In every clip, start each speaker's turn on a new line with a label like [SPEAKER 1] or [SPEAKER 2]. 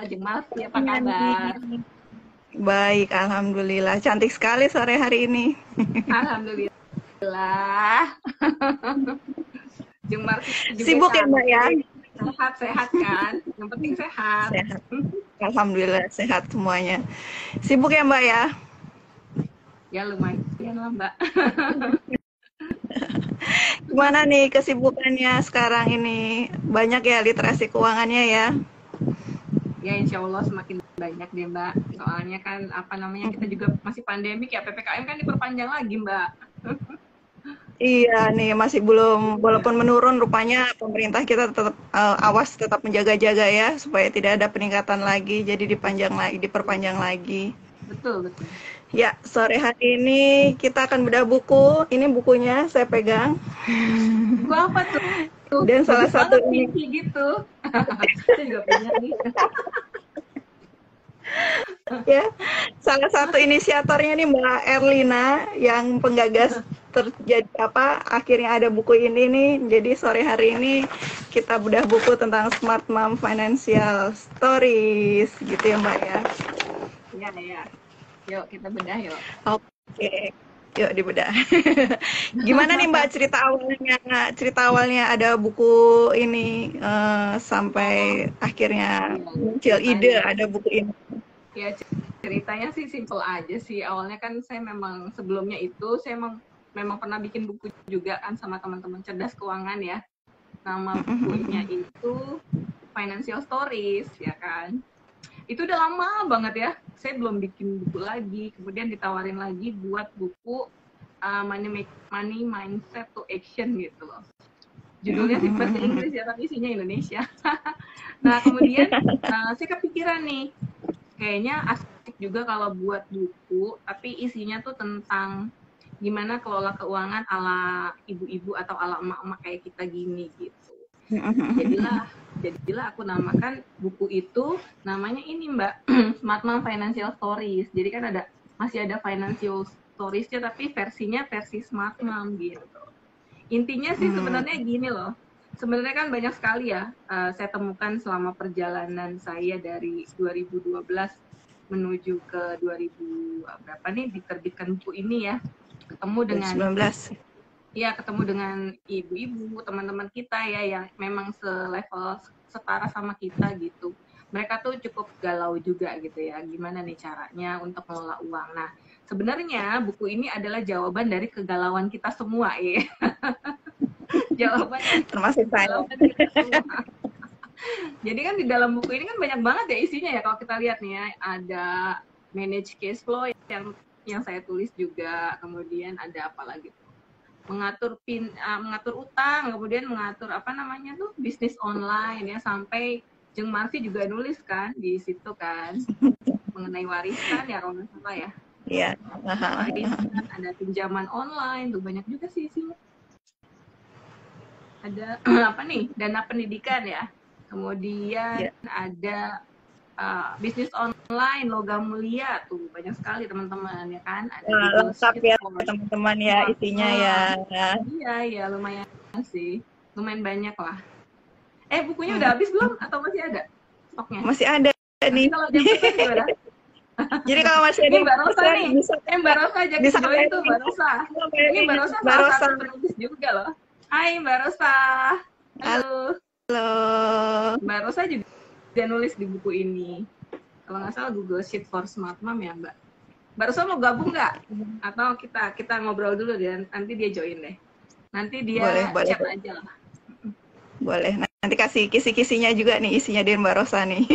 [SPEAKER 1] Jeng Malvi, apa kabar?
[SPEAKER 2] Baik, alhamdulillah. Cantik sekali sore hari ini.
[SPEAKER 1] Alhamdulillah. Jeng Malvi juga
[SPEAKER 2] Sibuk ya, Mbak ya?
[SPEAKER 1] cantik. Sehat-sehat kan? Yang penting sehat.
[SPEAKER 2] Sehat. Alhamdulillah sehat semuanya. Sibuk ya, Mbak ya?
[SPEAKER 1] Ya lumayan lah Mbak.
[SPEAKER 2] Gimana nih kesibukannya sekarang ini? Banyak ya literasi keuangannya ya?
[SPEAKER 1] Ya insya Allah semakin banyak deh Mbak. Soalnya kan kita juga masih pandemik ya, PPKM kan diperpanjang lagi Mbak.
[SPEAKER 2] Iya nih, masih belum, walaupun menurun rupanya pemerintah kita tetap awas, tetap menjaga-jaga ya, supaya tidak ada peningkatan lagi, jadi diperpanjang lagi.
[SPEAKER 1] Betul, betul.
[SPEAKER 2] Ya, sore hari ini kita akan bedah buku. Ini bukunya saya pegang.
[SPEAKER 1] Buku apa tuh?
[SPEAKER 2] Dan salah satu
[SPEAKER 1] pinky gitu. Saya juga punya nih.
[SPEAKER 2] Ya, salah satu inisiatornya nih Mbak Erlina yang penggagas akhirnya ada buku ini nih. Jadi sore hari ini kita bedah buku tentang Smart Mom Financial Stories gitu ya Mbak ya.
[SPEAKER 1] Iya, ya. Yuk kita bedah yuk.
[SPEAKER 2] Oke. Yuk dibedah. Gimana nih Mbak cerita awalnya ada buku ini sampai akhirnya muncul ide ada buku ini.
[SPEAKER 1] Ya ceritanya sih simple aja sih. Awalnya kan saya memang sebelumnya itu saya memang pernah bikin buku juga kan sama teman-teman cerdas keuangan ya. Nama bukunya itu Financial Stories ya kan. Itu udah lama banget ya. Saya belum bikin buku lagi. Kemudian ditawarin lagi buat buku Money Mindset to Action gitu loh. Judulnya sih bahasa Inggris ya, tapi isinya Indonesia. Nah kemudian saya kepikiran nih, kayaknya asik juga kalau buat buku, tapi isinya tuh tentang gimana kelola keuangan ala ibu-ibu atau ala emak-emak kayak kita gini gitu. Jadilah aku namakan buku itu namanya ini Mbak, Smart Mom Financial Stories. Jadi kan masih ada Financial Stories-nya tapi versinya versi Smart Mom gitu. Intinya sih sebenarnya gini loh. Sebenarnya kan banyak sekali ya saya temukan selama perjalanan saya dari 2012 menuju ke 2000 berapa nih diterbitkan buku ini ya. Ketemu dengan
[SPEAKER 2] 19.
[SPEAKER 1] Ya, ketemu dengan ibu-ibu, teman-teman kita ya yang memang selevel setara sama kita gitu. Mereka tuh cukup galau juga gitu ya. Gimana nih caranya untuk mengelola uang. Nah, sebenarnya buku ini adalah jawaban dari kegalauan kita semua ya. Jawaban
[SPEAKER 2] termasuk saya.
[SPEAKER 1] Jadi kan di dalam buku ini kan banyak banget ya isinya ya kalau kita lihat nih ya. Ada manage cash flow yang saya tulis juga. Kemudian ada apa lagi tuh? Mengatur utang, kemudian mengatur bisnis online ya, sampai Jeng Marvi juga nulis kan di situ kan mengenai warisan ya kalau nggak salah ya.
[SPEAKER 2] Iya.
[SPEAKER 1] Warisan, ada pinjaman online tuh banyak juga sih isinya. Ada dana pendidikan ya. Kemudian ada bisnis online, logam mulia tuh banyak sekali teman-teman ya kan. Ada
[SPEAKER 2] lengkap ya teman-teman ya isinya ya.
[SPEAKER 1] Iya lumayan sih, lumayan banyak lah. Bukunya udah habis belum atau masih ada stoknya?
[SPEAKER 2] Masih ada nih.
[SPEAKER 1] Kalau dia pesan gimana?
[SPEAKER 2] Jadi kalau masih ada
[SPEAKER 1] Mbak Rosa nih, Mbak Rosa aja bisa join tuh Mbak Rosa. Ini Mbak Rosa salah satu penulis juga loh. Hai Mbak Rosa. Halo. Mbak Rosa juga dia nulis di buku ini. Kalau nggak salah Google Sheet for Smart Mom ya Mbak. Mbak Rosa mau gabung nggak? Atau kita ngobrol dulu deh, nanti dia join deh. Nanti dia chat aja lah.
[SPEAKER 2] Boleh, nanti kasih kisi-kisinya juga nih isinya dari Mbak Rosa nih.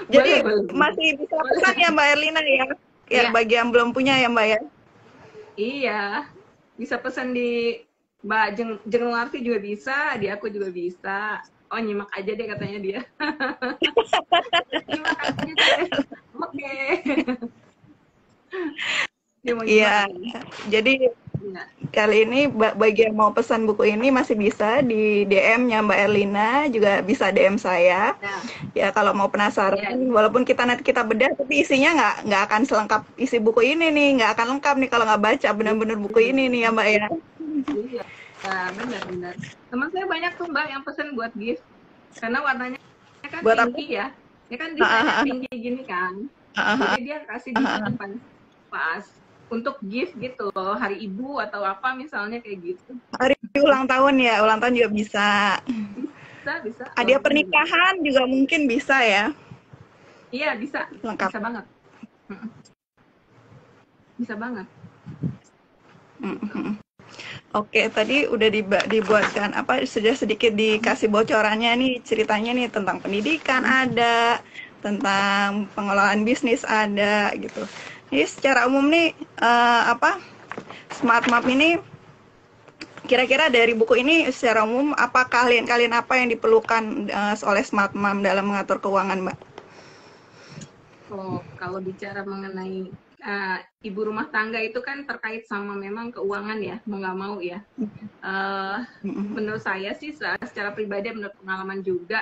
[SPEAKER 2] Jadi masih bisa pesan ya Mbak Erlina ya? Ya bagi yang belum punya ya Mbak ya? Iya,
[SPEAKER 1] bisa pesan di Mbak Jeng Larti juga bisa, di aku juga bisa. Oh nyimak aja deh katanya dia. Nyimak aja deh. Oke.
[SPEAKER 2] Iya, jadi kali ini bagi yang mau pesan buku ini masih bisa di DM-nya Mbak Erlina, juga bisa DM saya. Ya kalau mau penasaran, walaupun nanti kita bedah, tapi isinya nggak akan selengkap isi buku ini nih, nggak akan lengkap nih kalau nggak baca benar-benar buku ini nih ya Mbak ya.
[SPEAKER 1] Iya, benar-benar. Teman saya banyak tuh Mbak yang pesan buat gift. Karena warnanya kan
[SPEAKER 2] Buat apa?
[SPEAKER 1] pinky ya. Ini kan desainnya pinky gini kan. Jadi dia kasih diskon pas untuk gift gitu loh, hari ibu atau apa misalnya kayak gitu.
[SPEAKER 2] Hari ulang tahun ya, ulang tahun juga bisa.
[SPEAKER 1] Bisa.
[SPEAKER 2] Hadiah pernikahan juga mungkin bisa ya.
[SPEAKER 1] Iya, bisa.
[SPEAKER 2] Lengkap.
[SPEAKER 1] Bisa banget. Bisa banget.
[SPEAKER 2] Oke, tadi udah dibuatkan apa, sudah sedikit dikasih bocorannya nih, ceritanya nih tentang pendidikan ada, tentang pengelolaan bisnis ada gitu. Jadi secara umum nih Smart Map ini kira-kira dari buku ini secara umum apa kalian apa yang diperlukan oleh Smart Map dalam mengatur keuangan, Mbak?
[SPEAKER 1] Oh, kalau bicara mengenai ibu rumah tangga itu kan terkait sama memang keuangan ya, mau nggak mau ya. Menurut saya sih secara pribadi, menurut pengalaman juga,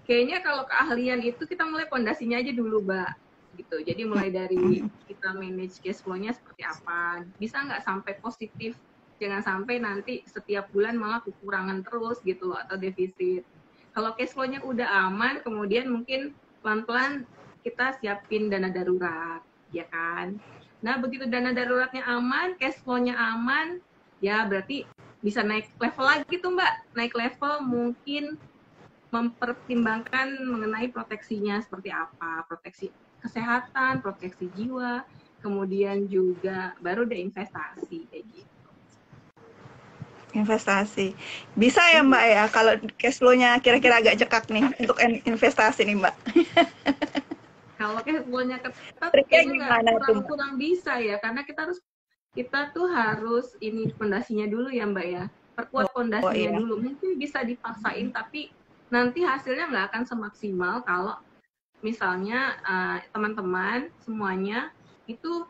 [SPEAKER 1] kayaknya kalau keahlian itu kita mulai pondasinya aja dulu, Mbak. Gitu. Jadi mulai dari kita manage cash flow-nya seperti apa, bisa nggak sampai positif, jangan sampai nanti setiap bulan malah kekurangan terus gitu loh, atau defisit. Kalau cash flow-nya udah aman, kemudian mungkin pelan-pelan kita siapin dana darurat, ya kan? Nah, begitu dana daruratnya aman, cash flow-nya aman, ya berarti bisa naik level lagi tuh, Mbak. Naik level mungkin mempertimbangkan mengenai proteksinya seperti apa, proteksi kesehatan, proteksi jiwa, kemudian juga baru deh investasi kayak gitu.
[SPEAKER 2] Investasi. Bisa ya, Mbak ya, kalau cash flow-nya kira-kira agak cekak nih untuk investasi nih, Mbak.
[SPEAKER 1] Kalau cash flow-nya ketat,
[SPEAKER 2] kayaknya
[SPEAKER 1] kurang bisa ya, karena kita tuh harus ini pondasinya dulu ya, Mbak ya. Perkuat pondasinya dulu. Mungkin bisa dipaksain, tapi nanti hasilnya nggak akan semaksimal kalau misalnya teman-teman semuanya itu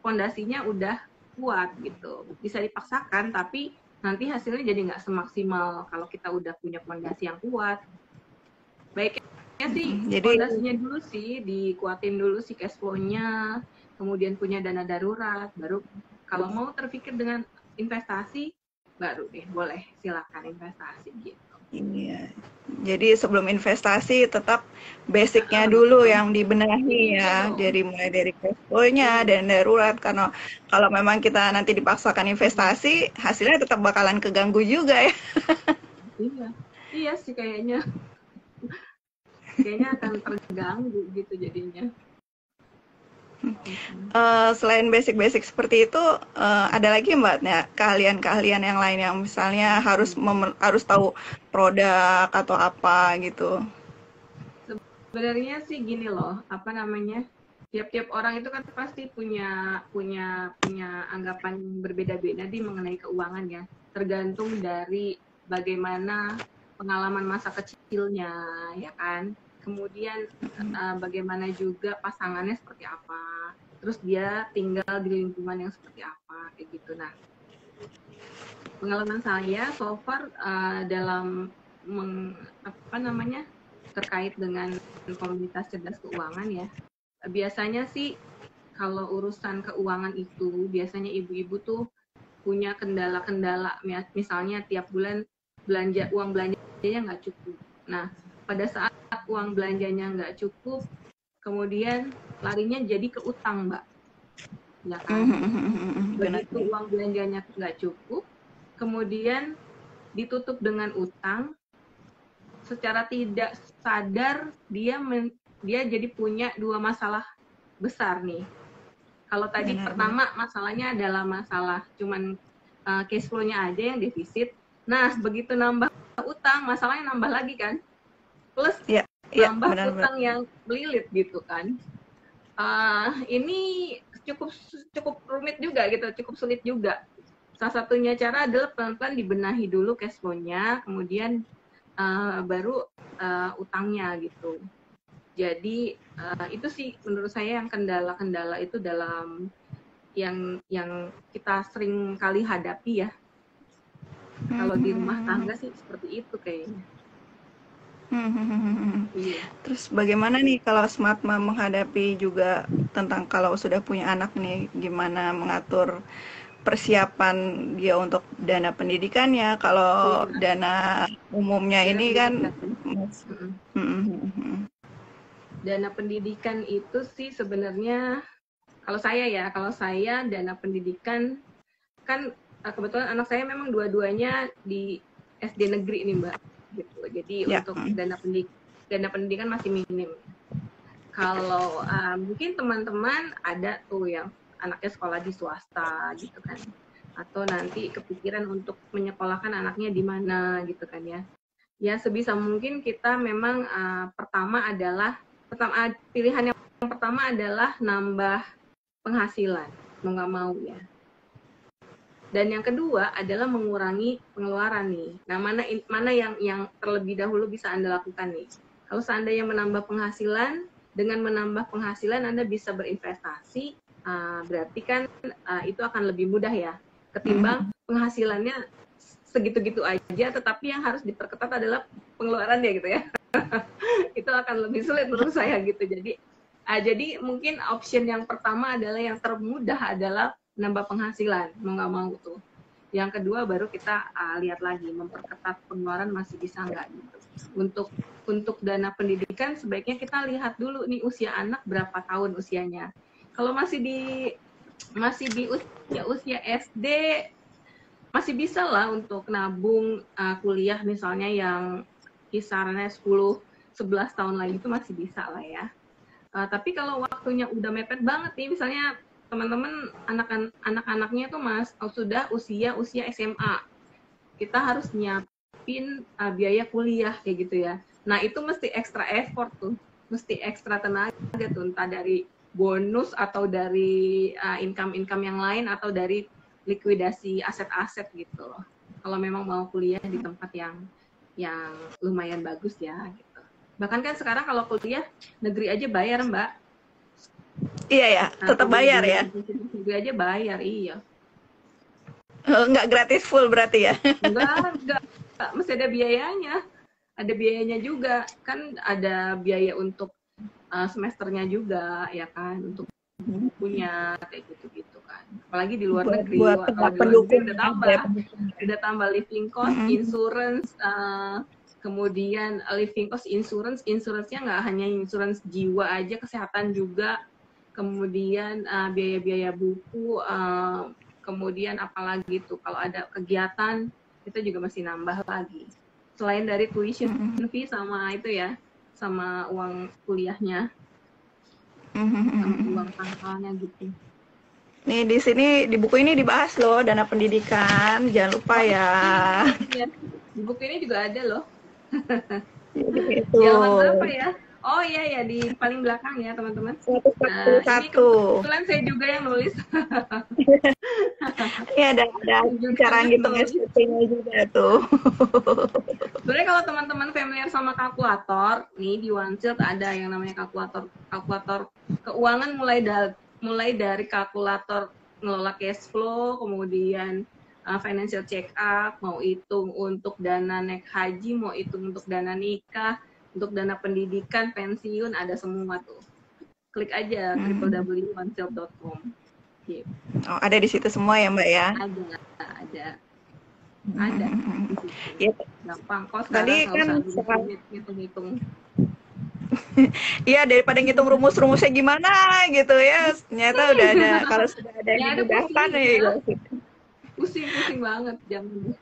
[SPEAKER 1] pondasinya udah kuat gitu. Bisa dipaksakan, tapi nanti hasilnya jadi nggak semaksimal kalau kita udah punya pondasi yang kuat. Baiknya sih pondasinya dulu sih, dikuatin dulu sih cash flow-nya, kemudian punya dana darurat, baru kalau mau terpikir dengan investasi, baru deh boleh silakan investasi gitu.
[SPEAKER 2] Iya. Jadi sebelum investasi tetap basicnya dulu yang dibenahi ya. Jadi mulai dari cash flow-nya dan darurat, karena kalau memang kita nanti dipaksakan investasi, hasilnya tetap bakalan keganggu juga ya.
[SPEAKER 1] Iya sih kayaknya akan terganggu gitu jadinya.
[SPEAKER 2] Selain basic-basic seperti itu, ada lagi Mbak keahlian-keahlian yang lain yang misalnya harus tahu produk atau apa gitu?
[SPEAKER 1] Sebenarnya sih gini loh, apa namanya, tiap-tiap orang itu kan pasti punya anggapan berbeda-beda mengenai keuangan ya, tergantung dari bagaimana pengalaman masa kecilnya, ya kan. Kemudian bagaimana juga pasangannya seperti apa, terus dia tinggal di lingkungan yang seperti apa, kayak gitu. Nah, pengalaman saya so far dalam terkait dengan komunitas cerdas keuangan ya, biasanya sih kalau urusan keuangan itu biasanya ibu-ibu tuh punya kendala-kendala, misalnya tiap bulan uang belanjanya nggak cukup. Nah, pada saat uang belanjanya nggak cukup, kemudian larinya jadi ke utang, Mbak. Ya kan? Begitu uang belanjanya nggak cukup, kemudian ditutup dengan utang, secara tidak sadar dia jadi punya dua masalah besar nih. Kalau tadi pertama masalahnya adalah masalah cuman cash flow-nya aja yang defisit. Nah, begitu nambah utang, masalahnya nambah lagi kan? Plus nambah utang yang melilit gitu kan. Ini cukup rumit juga gitu, cukup sulit juga. Salah satunya cara adalah pelan-pelan dibenahi dulu cash flow-nya, kemudian baru utangnya gitu. Jadi itu sih menurut saya yang kendala-kendala itu dalam yang kita sering kali hadapi ya. Kalau di rumah tangga sih seperti itu kayaknya.
[SPEAKER 2] Terus bagaimana nih kalau Smart Mom menghadapi juga tentang kalau sudah punya anak nih, gimana mengatur persiapan dia untuk dana pendidikannya. Kalau dana umumnya
[SPEAKER 1] Dana
[SPEAKER 2] ini kan
[SPEAKER 1] pendidikan. Dana pendidikan itu sih sebenarnya kalau saya dana pendidikan kan kebetulan anak saya memang dua-duanya di SD negeri nih Mbak gitu. Jadi untuk dana pendidikan masih minim. Kalau mungkin teman-teman ada tuh yang anaknya sekolah di swasta gitu kan, atau nanti kepikiran untuk menyekolahkan anaknya di mana gitu kan ya. Ya sebisa mungkin kita memang pilihan yang pertama adalah nambah penghasilan, mau nggak mau ya. Dan yang kedua adalah mengurangi pengeluaran nih. Nah, mana yang terlebih dahulu bisa Anda lakukan nih? Kalau seandainya menambah penghasilan, dengan menambah penghasilan Anda bisa berinvestasi, berarti kan itu akan lebih mudah ya, ketimbang penghasilannya segitu-gitu aja, tetapi yang harus diperketat adalah pengeluarannya gitu ya. Itu akan lebih sulit menurut saya gitu. Jadi mungkin option yang pertama adalah yang termudah adalah nambah penghasilan, mau nggak mau tuh. Yang kedua baru kita lihat lagi memperketat pengeluaran masih bisa nggak gitu. Untuk dana pendidikan sebaiknya kita lihat dulu nih usia anak berapa tahun usianya. Kalau masih di usia SD masih bisa lah untuk nabung kuliah misalnya yang kisarannya 10-11 tahun lagi itu masih bisa lah ya. Tapi kalau waktunya udah mepet banget nih, misalnya teman-teman anak-anaknya tuh sudah usia SMA, kita harus nyiapin biaya kuliah kayak gitu ya. Nah itu mesti extra effort tuh, mesti extra tenaga tuh, entah dari bonus atau dari income yang lain atau dari likuidasi aset-aset gitu loh. Kalau memang mau kuliah di tempat yang lumayan bagus ya gitu. Bahkan kan sekarang kalau kuliah negeri aja bayar Mbak.
[SPEAKER 2] Iya ya, tetap bayar ya.
[SPEAKER 1] Negeri aja bayar, iya.
[SPEAKER 2] Nggak gratis full berarti ya?
[SPEAKER 1] Enggak, mesti ada biayanya. Ada biayanya juga, kan ada biaya untuk semesternya juga ya kan, untuk bukunya kayak gitu-gitu kan. Apalagi di luar negeri, kalau di luar negeri udah tambah living cost, insurance, kemudian living cost, insurance-nya nggak hanya insurance jiwa aja, kesehatan juga, kemudian biaya-biaya buku, kemudian apalagi tuh kalau ada kegiatan itu juga masih nambah lagi. Selain dari tuition fee sama itu ya, sama uang kuliahnya, sama uang pangkalnya gitu.
[SPEAKER 2] Nih di sini di buku ini dibahas loh dana pendidikan, jangan lupa ya.
[SPEAKER 1] Di buku ini juga ada loh.
[SPEAKER 2] Itu.
[SPEAKER 1] Halaman berapa ya? Oh iya ya, di paling belakang ya teman-teman.
[SPEAKER 2] Ini
[SPEAKER 1] kebetulan saya juga yang nulis.
[SPEAKER 2] Ini ada cara ngitung SPP-nya juga tuh.
[SPEAKER 1] Sebenarnya kalau teman-teman familiar sama kalkulator, nih di OneShield ada yang namanya kalkulator keuangan, mulai dari kalkulator ngelola cash flow, kemudian financial check up, mau hitung untuk dana naik haji, mau hitung untuk dana nikah, untuk dana pendidikan, pensiun, ada semua tuh. Klik aja www.oneshield.com. Gitu.
[SPEAKER 2] Oh, ada di situ semua ya Mbak ya?
[SPEAKER 1] Ada.
[SPEAKER 2] Ya.
[SPEAKER 1] Gampang kok
[SPEAKER 2] tadi kan
[SPEAKER 1] hitung-hitung.
[SPEAKER 2] Iya, daripada ngitung rumus-rumusnya gimana gitu ya. Ternyata udah ada, kalau sudah ada yang dimudahkan ya.
[SPEAKER 1] Pusing banget, jangan.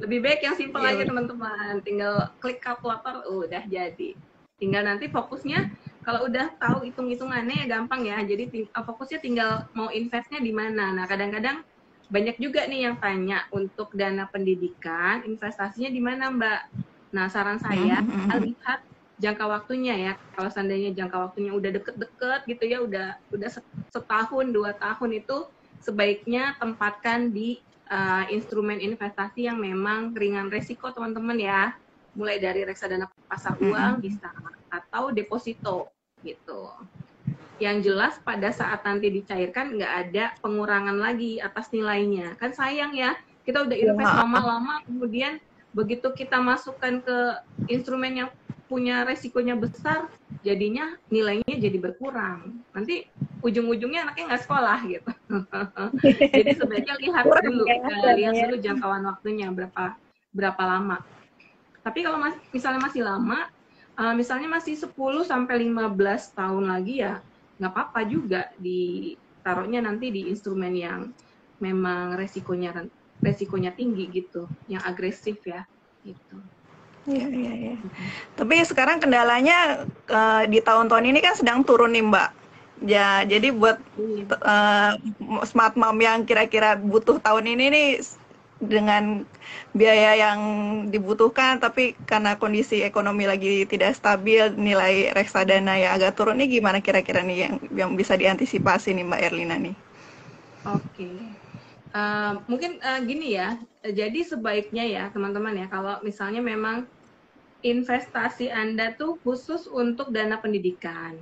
[SPEAKER 1] Lebih baik yang simpel aja teman-teman. Tinggal klik kalkulator, udah jadi. Tinggal nanti fokusnya, kalau udah tahu hitung-hitungannya ya gampang ya. Jadi fokusnya tinggal mau investnya di mana. Nah kadang-kadang banyak juga nih yang tanya untuk dana pendidikan, investasinya di mana Mbak? Nah saran saya, lihat jangka waktunya ya. Kalau seandainya jangka waktunya udah deket-deket gitu ya, udah setahun, 2 tahun itu sebaiknya tempatkan di instrumen investasi yang memang ringan resiko teman-teman ya. Mulai dari reksadana pasar uang bisa, atau deposito gitu. Yang jelas pada saat nanti dicairkan nggak ada pengurangan lagi atas nilainya. Kan sayang ya, kita udah invest lama-lama, kemudian begitu kita masukkan ke instrumen yang punya resikonya besar, jadinya nilainya jadi berkurang. Nanti ujung-ujungnya anaknya nggak sekolah gitu. Jadi sebaiknya lihat dulu jangkauan waktunya berapa lama. Tapi kalau misalnya masih lama, misalnya masih 10 sampai 15 tahun lagi ya nggak apa-apa juga ditaruhnya nanti di instrumen yang memang resikonya tinggi gitu, yang agresif ya gitu.
[SPEAKER 2] Iya. Tapi sekarang kendalanya di tahun-tahun ini kan sedang turun nih Mbak. Ya, jadi buat smart mom yang kira-kira butuh tahun ini nih dengan biaya yang dibutuhkan, tapi karena kondisi ekonomi lagi tidak stabil, nilai reksadana yang agak turun nih gimana kira-kira nih yang bisa diantisipasi nih Mbak Erlina nih?
[SPEAKER 1] Oke. Mungkin gini ya, jadi sebaiknya ya teman-teman ya, kalau misalnya memang investasi Anda tuh khusus untuk dana pendidikan,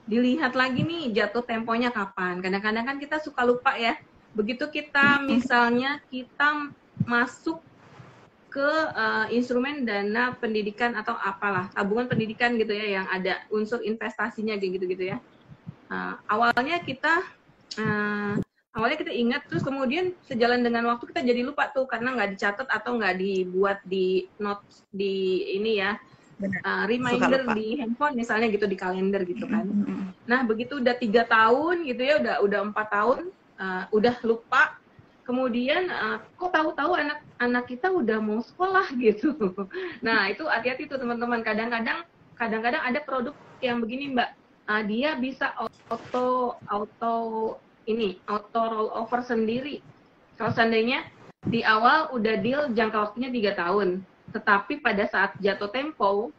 [SPEAKER 1] dilihat lagi nih jatuh temponya kapan. Kadang-kadang kan kita suka lupa ya, begitu kita misalnya kita masuk ke instrumen dana pendidikan atau apalah, tabungan pendidikan gitu ya, yang ada unsur investasinya gitu-gitu ya. Awalnya kita ingat, terus kemudian sejalan dengan waktu kita jadi lupa tuh karena nggak dicatat atau nggak dibuat di notes di ini ya, reminder di handphone misalnya gitu, di kalender gitu kan. Nah begitu udah 3 tahun gitu ya, udah 4 tahun, udah lupa. Kemudian kok tahu-tahu anak kita udah mau sekolah gitu. Nah itu hati-hati tuh teman-teman. Kadang-kadang ada produk yang begini Mbak, dia bisa auto roll over sendiri. Kalau seandainya di awal udah deal jangka waktunya 3 tahun, tetapi pada saat jatuh tempo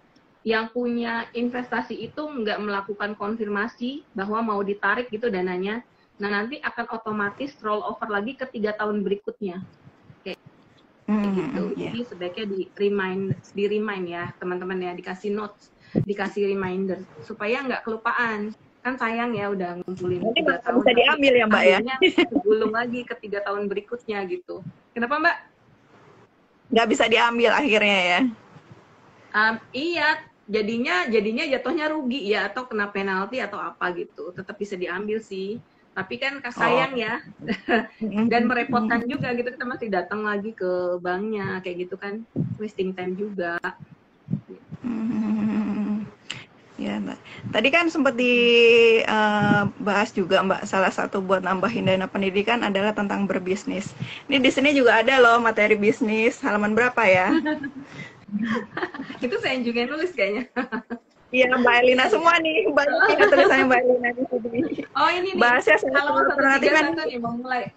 [SPEAKER 1] yang punya investasi itu nggak melakukan konfirmasi bahwa mau ditarik gitu dananya, nah nanti akan otomatis roll over lagi ke 3 tahun berikutnya. Kayak gitu. Jadi sebaiknya di remind ya teman-teman ya, dikasih notes, dikasih reminder supaya nggak kelupaan. Kan sayang ya udah ngumpulin 3 tahun.
[SPEAKER 2] Bisa diambil ya Mbak ya?
[SPEAKER 1] Gulung lagi ke 3 tahun berikutnya gitu. Kenapa Mbak?
[SPEAKER 2] Nggak bisa diambil akhirnya ya?
[SPEAKER 1] Iya, jadinya jatuhnya rugi ya, atau kena penalti atau apa gitu. Tetap bisa diambil sih. Tapi kan sayang ya. Dan merepotkan juga gitu, kita masih datang lagi ke banknya kayak gitu kan, wasting time juga.
[SPEAKER 2] Ya Mbak. Tadi kan sempat dibahas juga Mbak, salah satu buat nambahin dana pendidikan adalah tentang berbisnis. Ini di sini juga ada loh materi bisnis, halaman berapa ya?
[SPEAKER 1] Itu saya juga nulis kayaknya.
[SPEAKER 2] Iya Mbak Erlina semua nih, banyak tulisannya Mbak Erlina di sini.
[SPEAKER 1] Oh ini nih,
[SPEAKER 2] bahasnya
[SPEAKER 1] halaman 131 nih,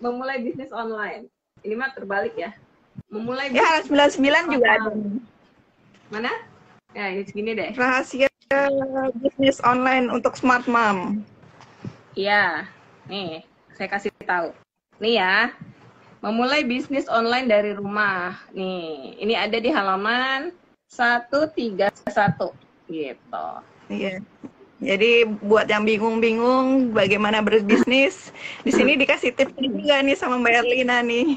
[SPEAKER 1] memulai bisnis online. Ini mah terbalik ya. Memulai
[SPEAKER 2] bisnis. Ya 99 juga ada.
[SPEAKER 1] Mana? Ya ini segini deh.
[SPEAKER 2] Rahasia bisnis online untuk smart mom.
[SPEAKER 1] Iya, nih saya kasih tahu. Nih ya, memulai bisnis online dari rumah. Nih, ini ada di halaman 131 gitu.
[SPEAKER 2] Iya. Jadi buat yang bingung-bingung bagaimana berbisnis, di sini dikasih tips juga nih sama Mbak Erlina nih.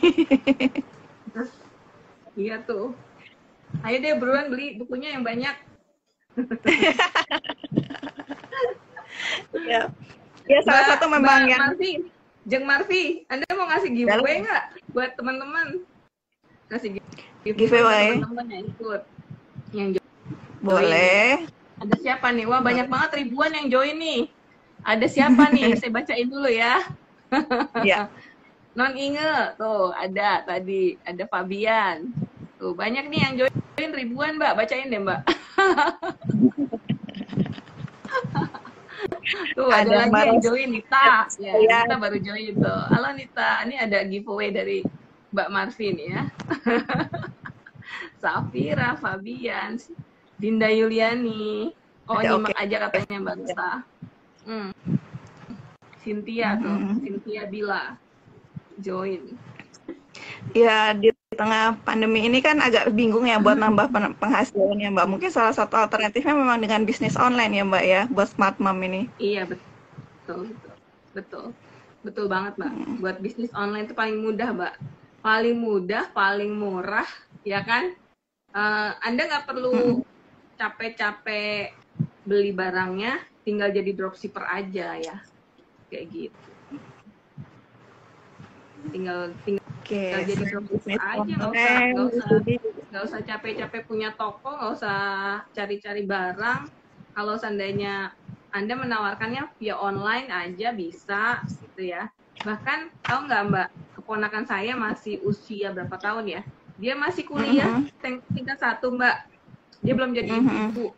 [SPEAKER 1] Iya tuh. Ayo deh buruan beli bukunya yang banyak.
[SPEAKER 2] Ya salah satu memang yang
[SPEAKER 1] Jeng Marfi, Anda mau ngasih giveaway nggak buat teman-teman? Kasih
[SPEAKER 2] giveaway
[SPEAKER 1] teman-teman yang ikut, yang join.
[SPEAKER 2] Boleh.
[SPEAKER 1] Ada siapa nih? Wah banyak banget, ribuan yang join nih. Ada siapa nih? Saya bacain dulu ya.
[SPEAKER 2] Ya.
[SPEAKER 1] Non Inge tuh ada tadi, ada Fabian. Tuh banyak nih yang join, ribuan Mbak, bacain deh Mbak. Tuh ada lagi yang join, Nita. Ya, Nita baru join tuh. Halo Nita, ini ada giveaway dari Mbak Marvin ya. Safira, Fabian, Dinda Yuliani. Oh nyimak aja katanya Mbak Nita. Cynthia tuh, Cynthia Bila join.
[SPEAKER 2] Ya di tengah pandemi ini kan agak bingung ya buat nambah penghasilan ya Mbak. Mungkin salah satu alternatifnya memang dengan bisnis online ya Mbak ya, buat smart mom ini.
[SPEAKER 1] Iya betul banget Mbak. Buat bisnis online itu paling mudah Mbak, paling mudah, paling murah, ya kan? Anda nggak perlu capek-capek beli barangnya, tinggal jadi dropshipper aja ya. kayak gitu. Tinggal
[SPEAKER 2] Oke,
[SPEAKER 1] jadi dropshipper aja, nggak usah capek-capek punya toko, nggak usah cari-cari barang. Kalau seandainya Anda menawarkannya via online aja bisa gitu ya. Bahkan tahu nggak Mbak, keponakan saya masih usia berapa tahun ya, dia masih kuliah tingkat 1 Mbak, dia belum jadi ibu.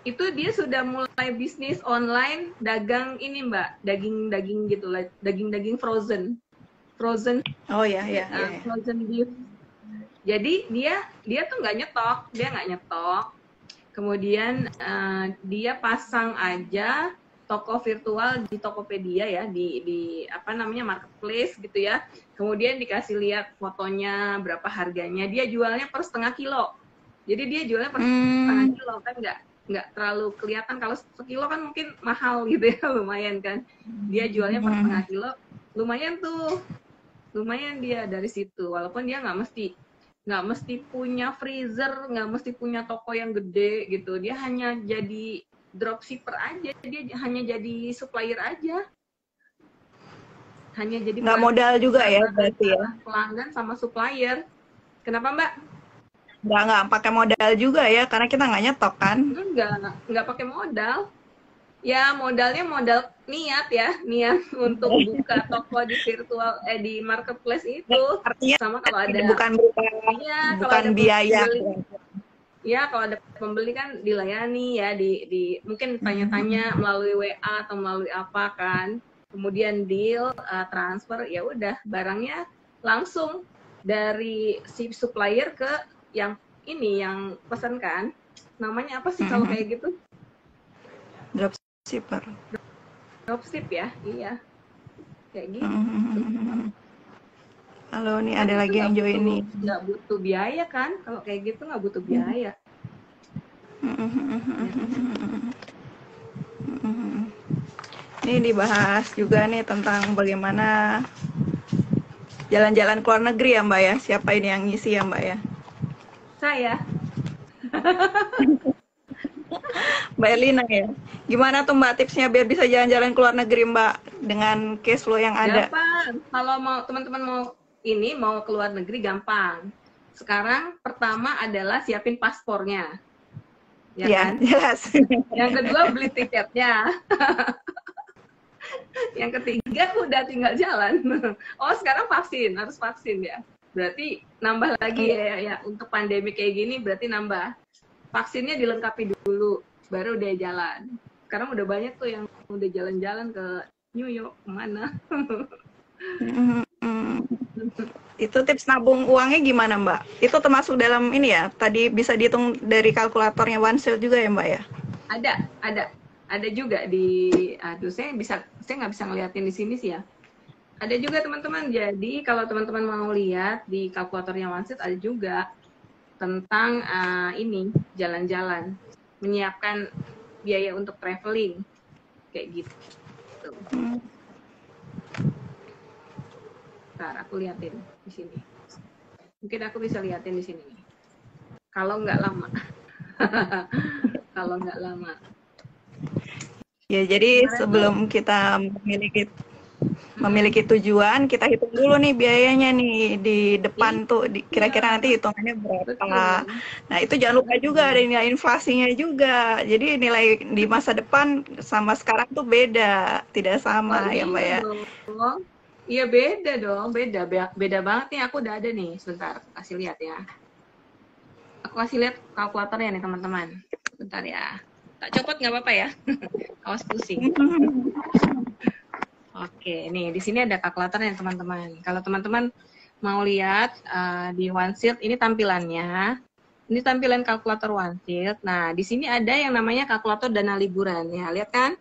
[SPEAKER 1] Itu dia sudah mulai bisnis online dagang ini Mbak, daging gitu lah, daging frozen.
[SPEAKER 2] Oh ya.
[SPEAKER 1] Frozen beef. Jadi dia tuh nggak nyetok. Kemudian dia pasang aja toko virtual di Tokopedia ya, di apa namanya, marketplace gitu ya. Kemudian dikasih lihat fotonya, berapa harganya. Dia jualnya per setengah kilo. Jadi dia jualnya per setengah kilo kan, nggak terlalu kelihatan. Kalau sekilo kan mungkin mahal gitu ya, lumayan kan. Dia jualnya per setengah kilo, lumayan tuh. Lumayan dia dari situ, walaupun dia nggak mesti punya freezer, nggak mesti punya toko yang gede gitu. Dia hanya jadi dropshipper aja, dia hanya jadi supplier aja, hanya jadi
[SPEAKER 2] nggak modal juga ya berarti ya,
[SPEAKER 1] pelanggan sama supplier. Kenapa Mbak?
[SPEAKER 2] Nggak pakai modal juga ya, karena kita nggak nyetok kan?
[SPEAKER 1] Nggak pakai modal. Ya modalnya modal niat untuk buka toko di virtual di marketplace itu.
[SPEAKER 2] Artinya
[SPEAKER 1] sama kalau ada
[SPEAKER 2] bukan biaya.
[SPEAKER 1] Ya kalau ada pembeli kan dilayani ya, di mungkin tanya-tanya melalui WA atau melalui apa kan. Kemudian deal transfer, ya udah barangnya langsung dari si supplier ke yang pesan kan. Namanya apa sih kalau kayak gitu? Dropship ya, iya. Kayak gitu.
[SPEAKER 2] Halo, nih ada lagi yang join nih.
[SPEAKER 1] Nggak butuh biaya kan? Kalau kayak gitu nggak butuh biaya.
[SPEAKER 2] Ini dibahas juga nih tentang bagaimana jalan-jalan ke luar negeri ya Mbak ya. Siapa ini yang ngisi ya Mbak ya?
[SPEAKER 1] Saya.
[SPEAKER 2] Mbak Erlina ya. Gimana tuh Mbak tipsnya biar bisa jalan-jalan ke luar negeri Mbak dengan cash flow yang ada?
[SPEAKER 1] Gampang. Kalau mau teman-teman mau ke luar negeri gampang. Sekarang pertama adalah siapin paspornya. Ya kan?
[SPEAKER 2] Jelas.
[SPEAKER 1] Yang kedua beli tiketnya. Yang ketiga udah tinggal jalan. Oh sekarang harus vaksin ya. Berarti nambah lagi ya untuk pandemi kayak gini, berarti nambah. Vaksinnya dilengkapi dulu, baru udah jalan. Sekarang udah banyak tuh yang udah jalan-jalan ke New York, kemana.
[SPEAKER 2] Itu tips nabung uangnya gimana Mbak? Itu termasuk dalam ini ya, tadi bisa dihitung dari kalkulatornya OneShield juga ya Mbak ya?
[SPEAKER 1] Ada juga saya nggak bisa ngeliatin di sini sih ya. Ada juga teman-teman. Jadi kalau teman-teman mau lihat di kalkulatornya OneShield ada juga tentang ini jalan-jalan, menyiapkan biaya untuk traveling kayak gitu. Ntar aku liatin di sini. Mungkin aku bisa liatin di sini. Kalau nggak lama. Kalau nggak lama.
[SPEAKER 2] Ya jadi sebelum kita memiliki tujuan, kita hitung dulu nih biayanya nih di depan tuh, kira-kira nanti hitungannya berapa. Betul. Nah itu jangan lupa juga ada nilai inflasinya juga. Jadi nilai di masa depan sama sekarang tuh beda, tidak sama ya Mbak ya.
[SPEAKER 1] Iya beda dong, beda banget nih. Aku udah ada nih, sebentar aku kasih lihat ya. Aku kasih lihat kalkulatornya nih teman-teman. Bentar ya. Tak copot nggak apa-apa ya? Awas pusing. Oke, nih di sini ada kalkulatornya teman-teman. Kalau teman-teman mau lihat di OneShield ini tampilannya. Ini tampilan kalkulator OneShield. Nah, di sini ada yang namanya kalkulator dana liburan ya, lihat kan?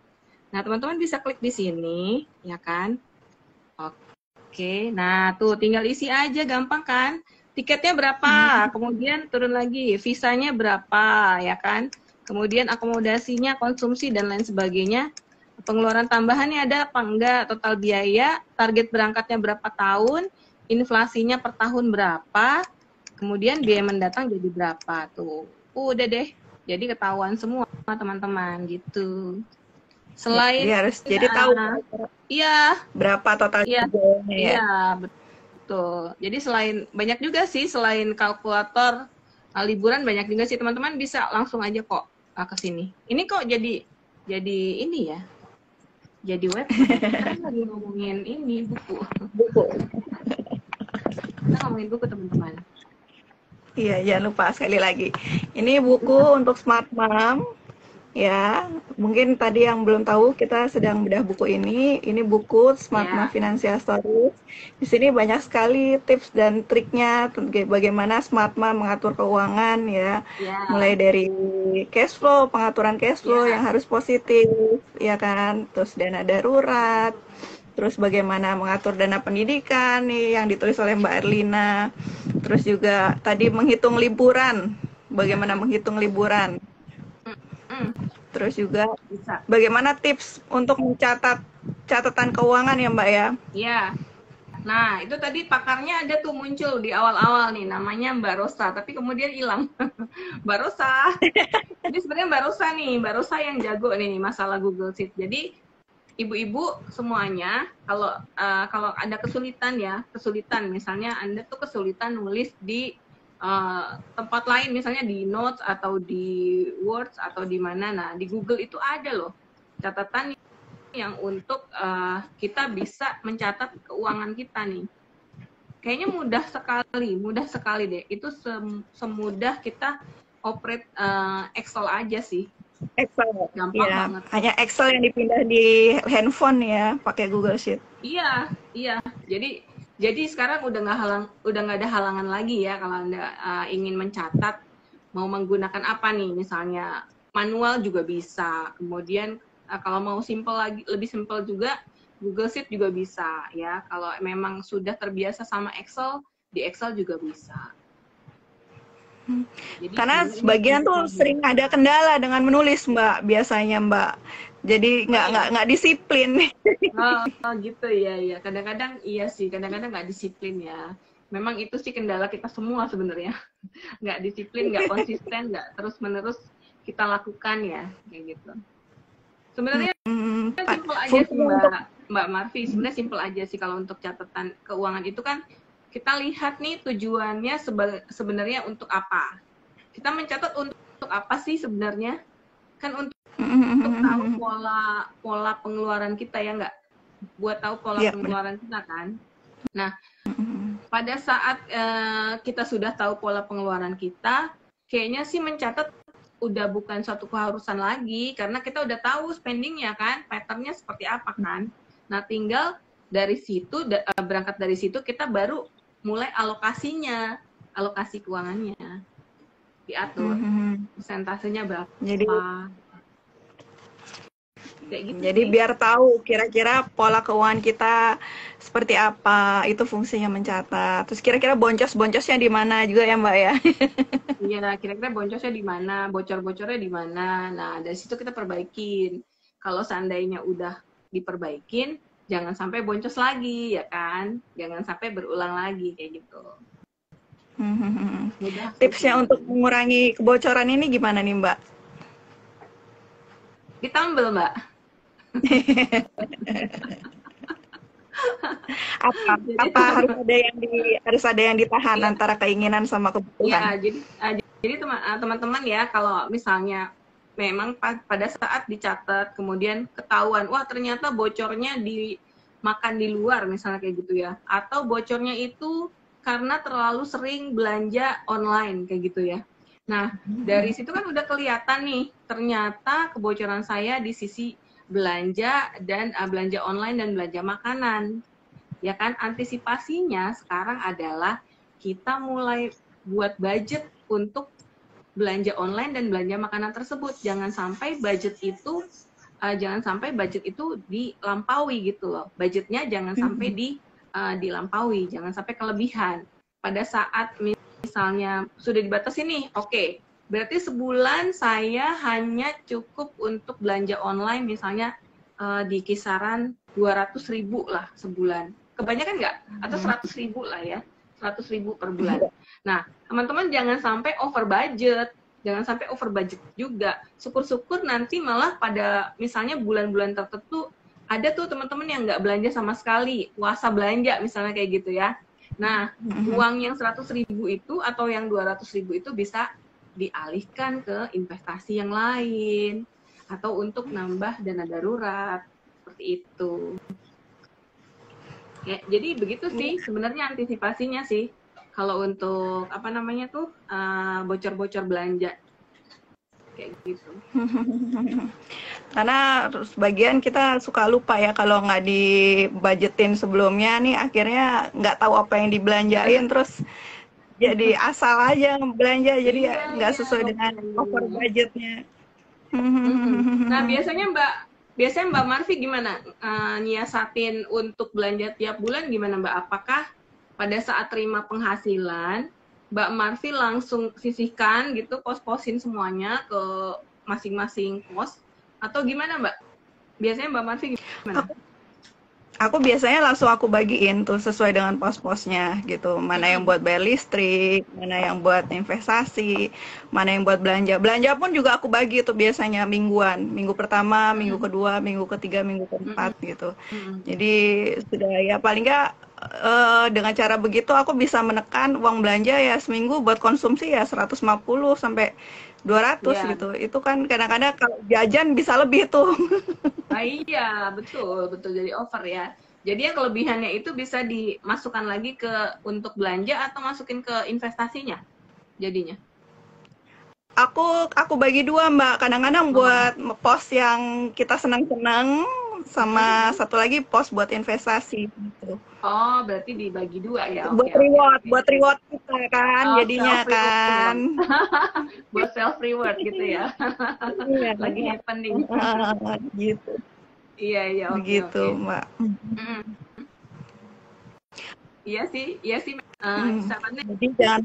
[SPEAKER 1] Nah, teman-teman bisa klik di sini, ya kan? Oke, nah tuh tinggal isi aja, gampang kan? Tiketnya berapa? Kemudian turun lagi, visanya berapa, ya kan? Kemudian akomodasinya, konsumsi dan lain sebagainya. Pengeluaran tambahannya ada apa enggak, total biaya, target berangkatnya berapa tahun, inflasinya per tahun berapa, kemudian biaya mendatang jadi berapa tuh. Udah deh, jadi ketahuan semua teman-teman gitu. Selain
[SPEAKER 2] Jadi harus jadi tahu
[SPEAKER 1] iya,
[SPEAKER 2] berapa total
[SPEAKER 1] iya,
[SPEAKER 2] jumlahnya ya.
[SPEAKER 1] iya, betul. Jadi banyak juga sih selain kalkulator liburan, banyak juga sih teman-teman bisa langsung aja kok ke sini. Ini kok jadi ini ya. Jadi website. Kita kan lagi ngomongin ini buku. Kita ngomongin buku teman-teman.
[SPEAKER 2] Iya, jangan lupa sekali lagi. Ini buku untuk Smart Mom. Ya, mungkin tadi yang belum tahu kita sedang bedah buku ini. Ini buku Smart Mom Financial Stories. Di sini banyak sekali tips dan triknya bagaimana Smart Mom mengatur keuangan ya. Mulai dari cash flow, pengaturan cash flow yang harus positif, ya kan. Terus dana darurat. Terus bagaimana mengatur dana pendidikan nih yang ditulis oleh Mbak Erlina. Terus juga tadi menghitung liburan, bagaimana menghitung liburan. Terus juga bagaimana tips untuk mencatat catatan keuangan ya Mbak ya?
[SPEAKER 1] Iya. Nah, itu tadi pakarnya ada tuh muncul di awal-awal nih, namanya Mbak Rosa, tapi kemudian hilang. Mbak Rosa. Jadi sebenarnya Mbak Rosa yang jago nih masalah Google Sheet. Jadi ibu-ibu semuanya kalau ada kesulitan misalnya Anda tuh kesulitan nulis di tempat lain, misalnya di Notes atau di Words atau di mana, nah di Google itu ada loh catatan yang untuk kita bisa mencatat keuangan kita nih. Kayaknya mudah sekali deh. Itu semudah kita operate Excel aja sih.
[SPEAKER 2] Excel.
[SPEAKER 1] Gampang banget.
[SPEAKER 2] Hanya Excel yang dipindah di handphone ya, pakai Google Sheet.
[SPEAKER 1] Iya. Jadi sekarang udah nggak ada halangan lagi ya kalau Anda ingin mencatat, mau menggunakan apa nih, misalnya manual juga bisa. Kemudian kalau mau lebih simple juga, Google Sheet juga bisa ya. Kalau memang sudah terbiasa sama Excel, di Excel juga bisa.
[SPEAKER 2] Jadi, karena sebagian tuh sering ada kendala dengan menulis Mbak, biasanya Mbak. Jadi nggak disiplin.
[SPEAKER 1] Oh gitu ya. Kadang-kadang iya sih, kadang-kadang nggak disiplin ya. Memang itu sih kendala kita semua sebenarnya. Nggak disiplin, nggak konsisten, nggak terus-menerus kita lakukan ya, kayak gitu. Sebenarnya simpel aja sih Mbak Marvi, sebenarnya simpel aja sih kalau untuk catatan keuangan itu kan kita lihat nih tujuannya sebenarnya untuk apa. Kita mencatat untuk apa sih sebenarnya? Kan untuk tahu pola pengeluaran kita ya nggak? Buat tahu pola pengeluaran kita kan. Nah, pada saat kita sudah tahu pola pengeluaran kita, kayaknya sih mencatat udah bukan suatu keharusan lagi, karena kita udah tahu spendingnya kan, patternnya seperti apa kan. Nah, tinggal dari situ, berangkat dari situ kita baru mulai alokasi keuangannya diatur, persentasenya berapa.
[SPEAKER 2] Jadi biar tahu kira-kira pola keuangan kita seperti apa, itu fungsinya mencatat. Terus kira-kira boncos-boncosnya di mana juga ya Mbak ya?
[SPEAKER 1] Iya, kira-kira boncosnya di mana, bocor-bocornya di mana. Nah, dari situ kita perbaikin. Kalau seandainya udah diperbaikin, jangan sampai boncos lagi, ya kan? Jangan sampai berulang lagi, kayak gitu.
[SPEAKER 2] Tipsnya untuk mengurangi kebocoran ini gimana nih Mbak?
[SPEAKER 1] Ditambel Mbak.
[SPEAKER 2] apa harus ada yang ditahan antara keinginan sama kebutuhan?
[SPEAKER 1] Ya, jadi teman-teman ya, kalau misalnya memang pada saat dicatat kemudian ketahuan, wah ternyata bocornya dimakan di luar misalnya kayak gitu ya, atau bocornya itu karena terlalu sering belanja online kayak gitu ya. Nah, dari situ kan udah kelihatan nih, ternyata kebocoran saya di sisi belanja dan belanja online dan belanja makanan. Ya kan, antisipasinya sekarang adalah kita mulai buat budget untuk belanja online dan belanja makanan tersebut. Jangan sampai budget itu dilampaui gitu loh. Budgetnya jangan sampai dilampaui, jangan sampai kelebihan. Pada saat misalnya sudah dibatasi nih, oke. Berarti sebulan saya hanya cukup untuk belanja online misalnya di kisaran 200.000 lah sebulan. Kebanyakan nggak? Atau 100.000 lah ya. 100.000 per bulan. Nah, teman-teman jangan sampai over budget. jangan sampai over budget juga. Syukur-syukur nanti malah pada misalnya bulan-bulan tertentu ada tuh teman-teman yang nggak belanja sama sekali, puasa belanja misalnya kayak gitu ya. Nah, uang yang 100.000 itu atau yang 200.000 itu bisa dialihkan ke investasi yang lain atau untuk nambah dana darurat seperti itu. Ya, jadi begitu sih sebenarnya antisipasinya sih. Kalau untuk apa namanya tuh bocor-bocor belanja kayak gitu.
[SPEAKER 2] Karena sebagian kita suka lupa ya kalau nggak dibudgetin sebelumnya nih akhirnya nggak tahu apa yang dibelanjain terus jadi asal aja belanja jadi nggak sesuai dengan over budgetnya.
[SPEAKER 1] Nah biasanya Mbak Marfi gimana nyiasatin untuk belanja tiap bulan gimana Mbak? Apakah pada saat terima penghasilan Mbak Marfi langsung sisihkan gitu pos-posin semuanya ke masing-masing pos atau gimana Mbak? Biasanya Mbak Marfi gimana?
[SPEAKER 2] Aku biasanya langsung aku bagiin tuh sesuai dengan pos-posnya gitu. Mana yang buat bayar listrik, mana yang buat investasi, mana yang buat belanja. Belanja pun juga aku bagi tuh biasanya mingguan. Minggu pertama, minggu kedua, minggu ketiga, minggu keempat gitu. Jadi sudah ya paling nggak dengan cara begitu aku bisa menekan uang belanja ya seminggu buat konsumsi ya 150 sampai 200 gitu. Itu kan kadang-kadang kalau jajan bisa lebih tuh.
[SPEAKER 1] Ah, iya, betul jadi over ya. Jadi yang kelebihannya itu bisa dimasukkan lagi ke untuk belanja atau masukin ke investasinya jadinya.
[SPEAKER 2] Aku bagi dua Mbak. Kadang-kadang buat pos yang kita senang-senang sama satu lagi pos buat investasi gitu.
[SPEAKER 1] Oh, berarti dibagi dua ya.
[SPEAKER 2] Buat reward kita kan jadinya kan.
[SPEAKER 1] Buat self reward gitu ya. Lagi happening.
[SPEAKER 2] Gitu.
[SPEAKER 1] Iya,
[SPEAKER 2] begitu, Mbak.
[SPEAKER 1] Iya sih.
[SPEAKER 2] Jadi jangan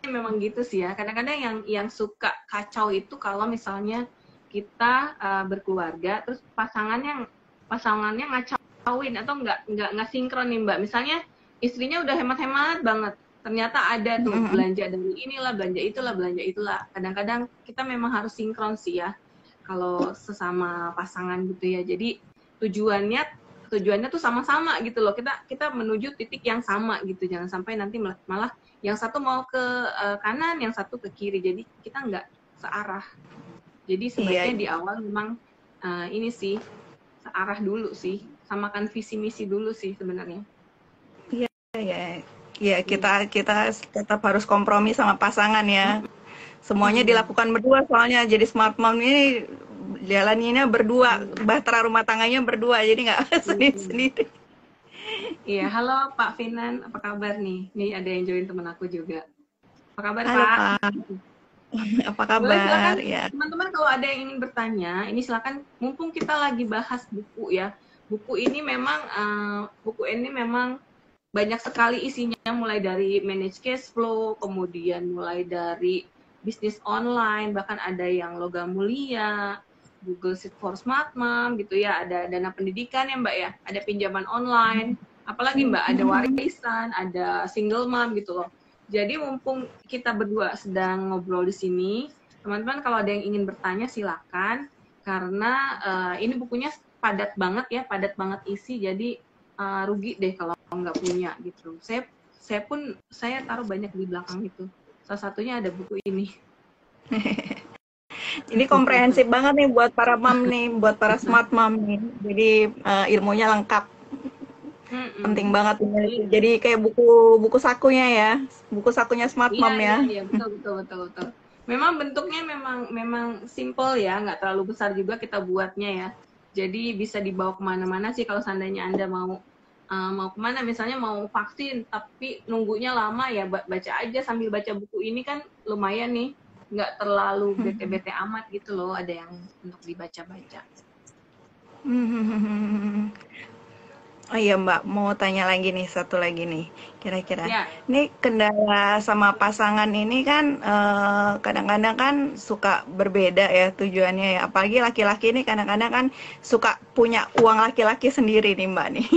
[SPEAKER 1] memang gitu sih ya. Kadang-kadang yang suka kacau itu kalau misalnya kita berkeluarga terus pasangannya ngacauin atau nggak sinkron nih Mbak. Misalnya istrinya udah hemat-hemat banget. Ternyata ada tuh belanja dari inilah, belanja itulah. Kadang-kadang kita memang harus sinkron sih ya. Kalau sesama pasangan gitu ya. Jadi tujuannya tuh sama-sama gitu loh. Kita menuju titik yang sama gitu. Jangan sampai nanti malah yang satu mau ke kanan, yang satu ke kiri. Jadi kita nggak searah. Jadi sebaiknya di awal memang ini sih searah dulu sih. Samakan visi misi dulu sih sebenarnya.
[SPEAKER 2] Iya, kita tetap harus kompromi sama pasangan ya. Semuanya dilakukan berdua soalnya jadi smart mom ini jalaninnya berdua, bahtera rumah tangganya berdua jadi nggak sendiri-sendiri.
[SPEAKER 1] Iya, halo Pak Finan, apa kabar nih? Nih ada yang join temen aku juga. Apa kabar
[SPEAKER 2] halo,
[SPEAKER 1] Pak?
[SPEAKER 2] Apa kabar?
[SPEAKER 1] Ya. Teman-teman kalau ada yang ingin bertanya, ini silakan. Mumpung kita lagi bahas buku ya. Buku ini memang banyak sekali isinya, mulai dari manage cash flow, kemudian mulai dari bisnis online, bahkan ada yang logam mulia, Google Sheet for Smart Mom gitu ya, ada dana pendidikan ya Mbak ya, ada pinjaman online, apalagi Mbak, ada warisan, ada single mom gitu loh. Jadi mumpung kita berdua sedang ngobrol di sini, teman-teman kalau ada yang ingin bertanya silakan, karena ini bukunya padat banget isi, jadi rugi deh kalau nggak punya gitu. Saya taruh banyak di belakang itu. Salah satunya ada buku ini.
[SPEAKER 2] Ini komprehensif banget nih buat para mom nih, buat para smart mom nih. Jadi ilmunya lengkap. Penting banget ini. Jadi kayak buku sakunya ya, buku sakunya smart mom ya.
[SPEAKER 1] Iya, betul. Memang bentuknya memang simple ya, nggak terlalu besar juga kita buatnya ya. Jadi bisa dibawa kemana-mana sih kalau seandainya Anda mau kemana, misalnya mau vaksin tapi nunggunya lama ya, baca aja sambil baca buku ini kan lumayan nih, nggak terlalu bete-bete amat gitu loh, ada yang untuk dibaca-baca.
[SPEAKER 2] Oh iya Mbak, mau tanya lagi nih, satu lagi nih, kira-kira. Ya. Ini kendala sama pasangan ini kan kadang-kadang kan suka berbeda ya tujuannya ya. Apalagi laki-laki ini kadang-kadang kan suka punya uang laki-laki sendiri nih Mbak nih.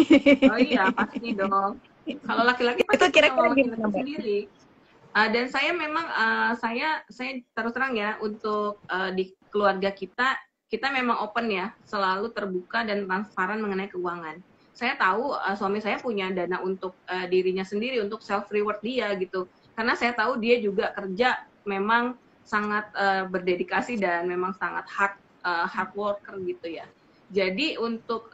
[SPEAKER 1] Oh iya, pasti dong. Kalau laki-laki pasti
[SPEAKER 2] itu kira-kira gimana Mbak?
[SPEAKER 1] Sendiri. Dan saya memang saya terus terang ya, untuk di keluarga kita memang open ya, selalu terbuka dan transparan mengenai keuangan. Saya tahu suami saya punya dana untuk dirinya sendiri, untuk self reward dia gitu. Karena saya tahu dia juga kerja memang sangat berdedikasi dan memang sangat hard worker gitu ya. Jadi untuk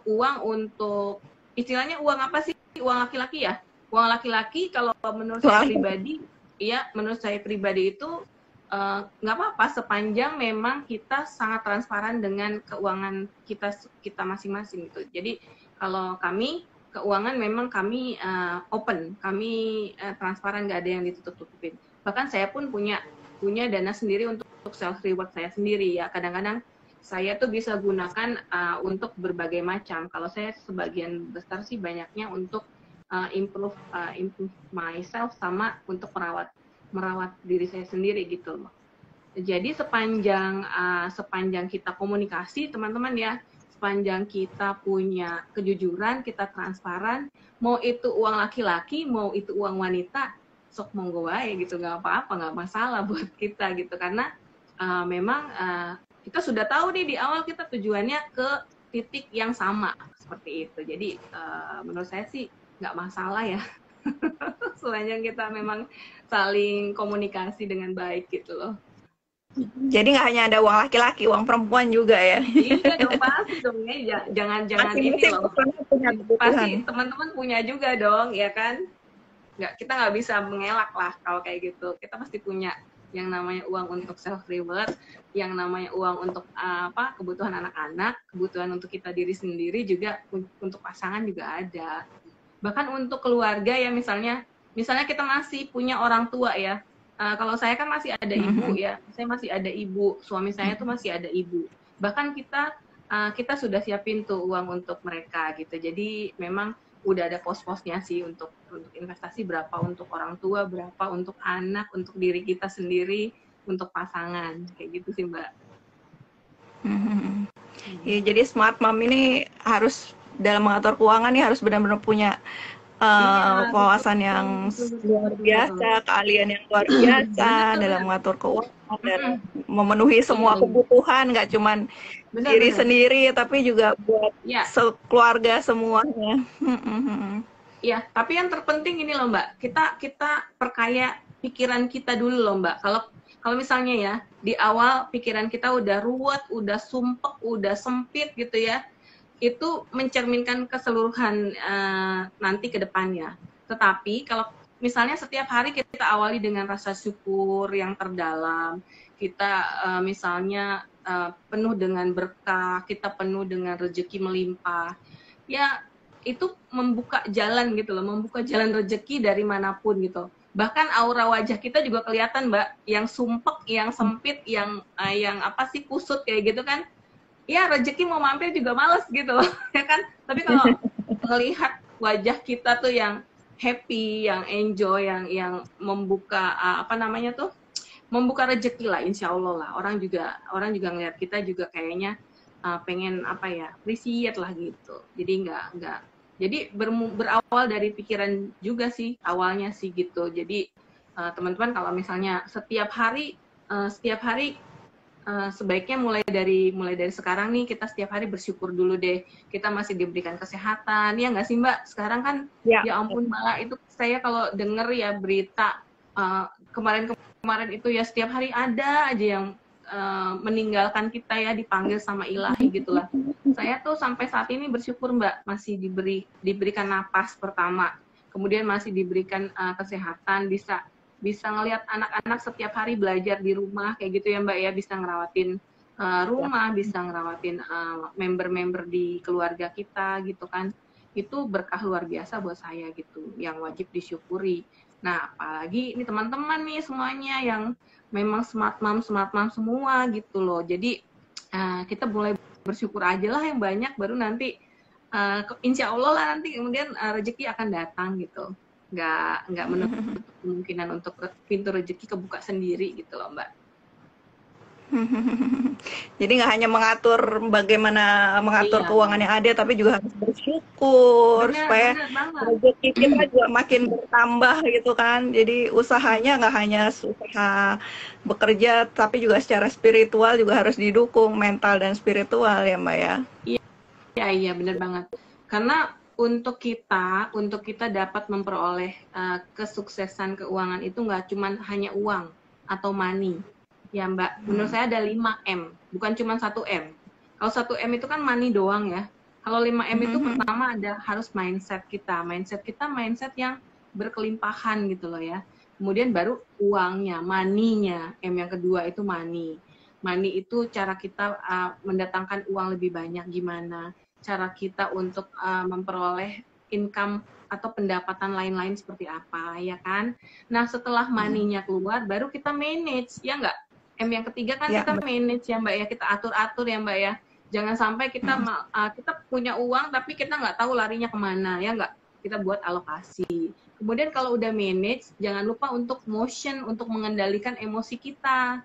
[SPEAKER 1] uang, untuk istilahnya uang apa sih? Uang laki-laki ya? Uang laki-laki kalau menurut saya pribadi, ya menurut saya pribadi itu nggak apa-apa sepanjang memang kita sangat transparan dengan keuangan kita masing-masing gitu. Jadi kalau kami keuangan memang kami open, kami transparan, nggak ada yang ditutup-tutupin. Bahkan saya pun punya dana sendiri untuk self reward saya sendiri ya. Kadang-kadang saya tuh bisa gunakan untuk berbagai macam. Kalau saya sebagian besar sih banyaknya untuk improve myself, sama untuk merawat diri saya sendiri gitu loh. Jadi sepanjang kita komunikasi teman-teman ya, sepanjang kita punya kejujuran, kita transparan, mau itu uang laki-laki, mau itu uang wanita, sok monggo wae gitu, nggak apa-apa, nggak masalah buat kita gitu. Karena memang kita sudah tahu nih di awal kita tujuannya ke titik yang sama seperti itu. Jadi menurut saya sih nggak masalah ya, sepanjang kita memang saling komunikasi dengan baik gitu loh.
[SPEAKER 2] Jadi nggak hanya ada uang laki-laki, uang perempuan juga ya?
[SPEAKER 1] Iya dong, pasti dong ya. Jangan ini loh. Pasti teman-teman punya juga dong, ya kan? Kita nggak bisa mengelak lah kalau kayak gitu. Kita pasti punya yang namanya uang untuk self reward, yang namanya uang untuk kebutuhan anak-anak, kebutuhan untuk kita diri sendiri, juga untuk pasangan juga ada. Bahkan untuk keluarga ya, misalnya kita masih punya orang tua ya. Kalau saya kan masih ada ibu ya, saya masih ada ibu, suami saya tuh masih ada ibu. Bahkan kita sudah siapin tuh uang untuk mereka gitu. Jadi memang udah ada pos-posnya sih untuk investasi, berapa untuk orang tua, berapa untuk anak, untuk diri kita sendiri, untuk pasangan, kayak gitu sih Mbak.
[SPEAKER 2] Ya, jadi smart mom ini harus dalam mengatur keuangan nih harus benar-benar punya wawasan yang luar biasa, keahlian yang luar biasa dalam mengatur keuangan dan memenuhi semua kebutuhan, nggak cuman diri sendiri tapi juga buat keluarga semuanya.
[SPEAKER 1] Ya, tapi yang terpenting ini loh Mbak, kita perkaya pikiran kita dulu loh Mbak. Kalau misalnya ya di awal pikiran kita udah ruwet, udah sumpek, udah sempit gitu ya, itu mencerminkan keseluruhan nanti ke depannya. Tetapi kalau misalnya setiap hari kita awali dengan rasa syukur yang terdalam, kita misalnya penuh dengan berkah, kita penuh dengan rezeki melimpah, ya itu membuka jalan gitu loh, membuka jalan rezeki dari manapun gitu. Bahkan aura wajah kita juga kelihatan Mbak, yang sumpek, yang sempit, yang apa sih, kusut kayak gitu kan, ya rezeki mau mampir juga males gitu ya kan. Tapi kalau melihat wajah kita tuh yang happy, yang enjoy, yang membuka membuka rezeki lah, insya Allah lah. Orang juga ngeliat kita juga kayaknya pengen appreciate lah gitu. Jadi jadi berawal dari pikiran juga sih awalnya sih gitu. Jadi teman-teman kalau misalnya setiap hari sebaiknya mulai dari sekarang nih, kita setiap hari bersyukur dulu deh. Kita masih diberikan kesehatan, ya nggak sih Mbak? Sekarang kan ya ampun Mbak, itu saya kalau denger ya berita kemarin itu ya, setiap hari ada aja yang meninggalkan kita ya, dipanggil sama ilahi gitulah. Saya tuh sampai saat ini bersyukur Mbak, masih diberikan napas pertama, kemudian masih diberikan kesehatan, bisa ngelihat anak-anak setiap hari belajar di rumah kayak gitu ya Mbak ya, bisa ngerawatin rumah, bisa ngerawatin member-member di keluarga kita gitu kan. Itu berkah luar biasa buat saya gitu, yang wajib disyukuri. Nah, apalagi ini teman-teman nih semuanya yang memang smart mom semua gitu loh. Jadi kita mulai bersyukur aja lah yang banyak, baru nanti insya Allah lah nanti kemudian rezeki akan datang gitu. Nggak menutup kemungkinan untuk pintu rezeki kebuka sendiri gitu loh Mbak.
[SPEAKER 2] Jadi nggak hanya mengatur bagaimana mengatur
[SPEAKER 1] Iya,
[SPEAKER 2] keuangan yang ada, tapi juga harus bersyukur
[SPEAKER 1] benar,
[SPEAKER 2] supaya
[SPEAKER 1] benar banget.
[SPEAKER 2] rezeki kita juga makin bertambah gitu kan. Jadi usahanya nggak hanya usaha bekerja, tapi juga secara spiritual juga harus didukung, mental dan spiritual ya Mbak ya.
[SPEAKER 1] Iya, iya, benar banget. Karena untuk kita dapat memperoleh kesuksesan keuangan itu nggak cuma hanya uang atau money. Ya Mbak, menurut saya ada 5M, bukan cuma 1M. Kalau 1M itu kan money doang ya. Kalau 5M itu pertama harus mindset kita. Mindset kita mindset yang berkelimpahan gitu loh ya. Kemudian baru uangnya, money-nya. M yang kedua itu money. Money itu cara kita mendatangkan uang lebih banyak gimana. Cara kita untuk memperoleh income atau pendapatan lain-lain seperti apa, ya kan? Nah, setelah money-nya keluar, baru kita manage, ya nggak? M yang ketiga kan
[SPEAKER 2] Ya,
[SPEAKER 1] kita manage ya Mbak ya, kita atur-atur ya Mbak ya. Jangan sampai kita punya uang tapi kita nggak tahu larinya kemana, ya nggak? Kita buat alokasi. Kemudian kalau udah manage, jangan lupa untuk motion, untuk mengendalikan emosi kita.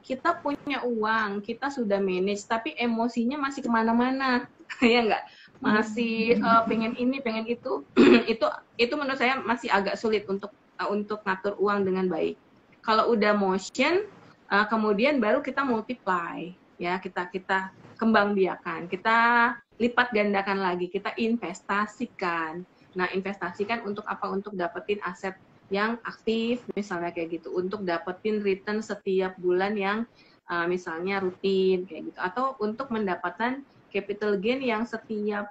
[SPEAKER 1] Kita punya uang, kita sudah manage, tapi emosinya masih kemana-mana, ya nggak? Masih pengen ini, pengen itu, itu menurut saya masih agak sulit untuk ngatur uang dengan baik. Kalau udah motion, kemudian baru kita multiply, ya kita kembang biakan, kita lipat gandakan lagi, kita investasikan. Nah, investasikan untuk apa? Untuk dapetin aset yang aktif, misalnya kayak gitu, untuk dapetin return setiap bulan yang misalnya rutin kayak gitu, atau untuk mendapatkan capital gain yang setiap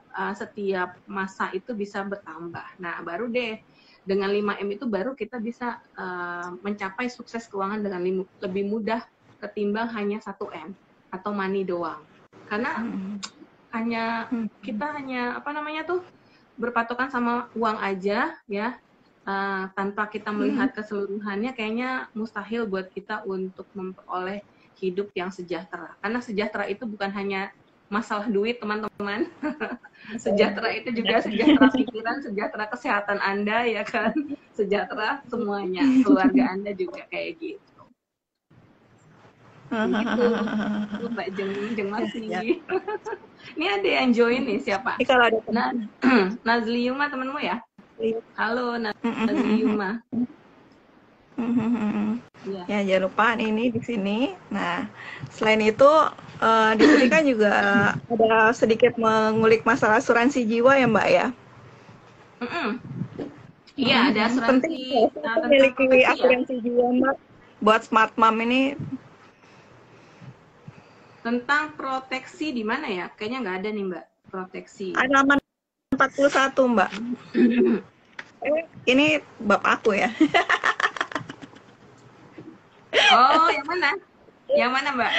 [SPEAKER 1] masa itu bisa bertambah. Nah, baru deh dengan 5M itu baru kita bisa mencapai sukses keuangan dengan lebih mudah ketimbang hanya 1M atau money doang. Karena kita hanya apa namanya tuh berpatokan sama uang aja ya, tanpa kita melihat keseluruhannya, kayaknya mustahil buat kita untuk memperoleh hidup yang sejahtera. Karena sejahtera itu bukan hanya masalah duit, teman-teman. Sejahtera itu juga sejahtera pikiran, sejahtera kesehatan Anda, ya kan? Sejahtera semuanya, keluarga Anda juga kayak gitu. Gitu, Mbak Jeng masih. Ini ada yang join nih, siapa?
[SPEAKER 2] Ini kalau ada
[SPEAKER 1] Nazliuma temenmu ya? Halo Nazliuma.
[SPEAKER 2] Ya, jangan lupa ini di sini. Nah, selain itu di sini kan juga ada sedikit mengulik masalah asuransi jiwa ya Mbak ya.
[SPEAKER 1] Iya, ada asuransi.
[SPEAKER 2] Memiliki asuransi jiwa Mbak buat smart mom ini.
[SPEAKER 1] Tentang proteksi di mana ya? Kayaknya nggak ada nih Mbak, proteksi.
[SPEAKER 2] Ada halaman 41 Mbak. Ini bapak aku ya.
[SPEAKER 1] Oh, yang mana? Yang mana Mbak?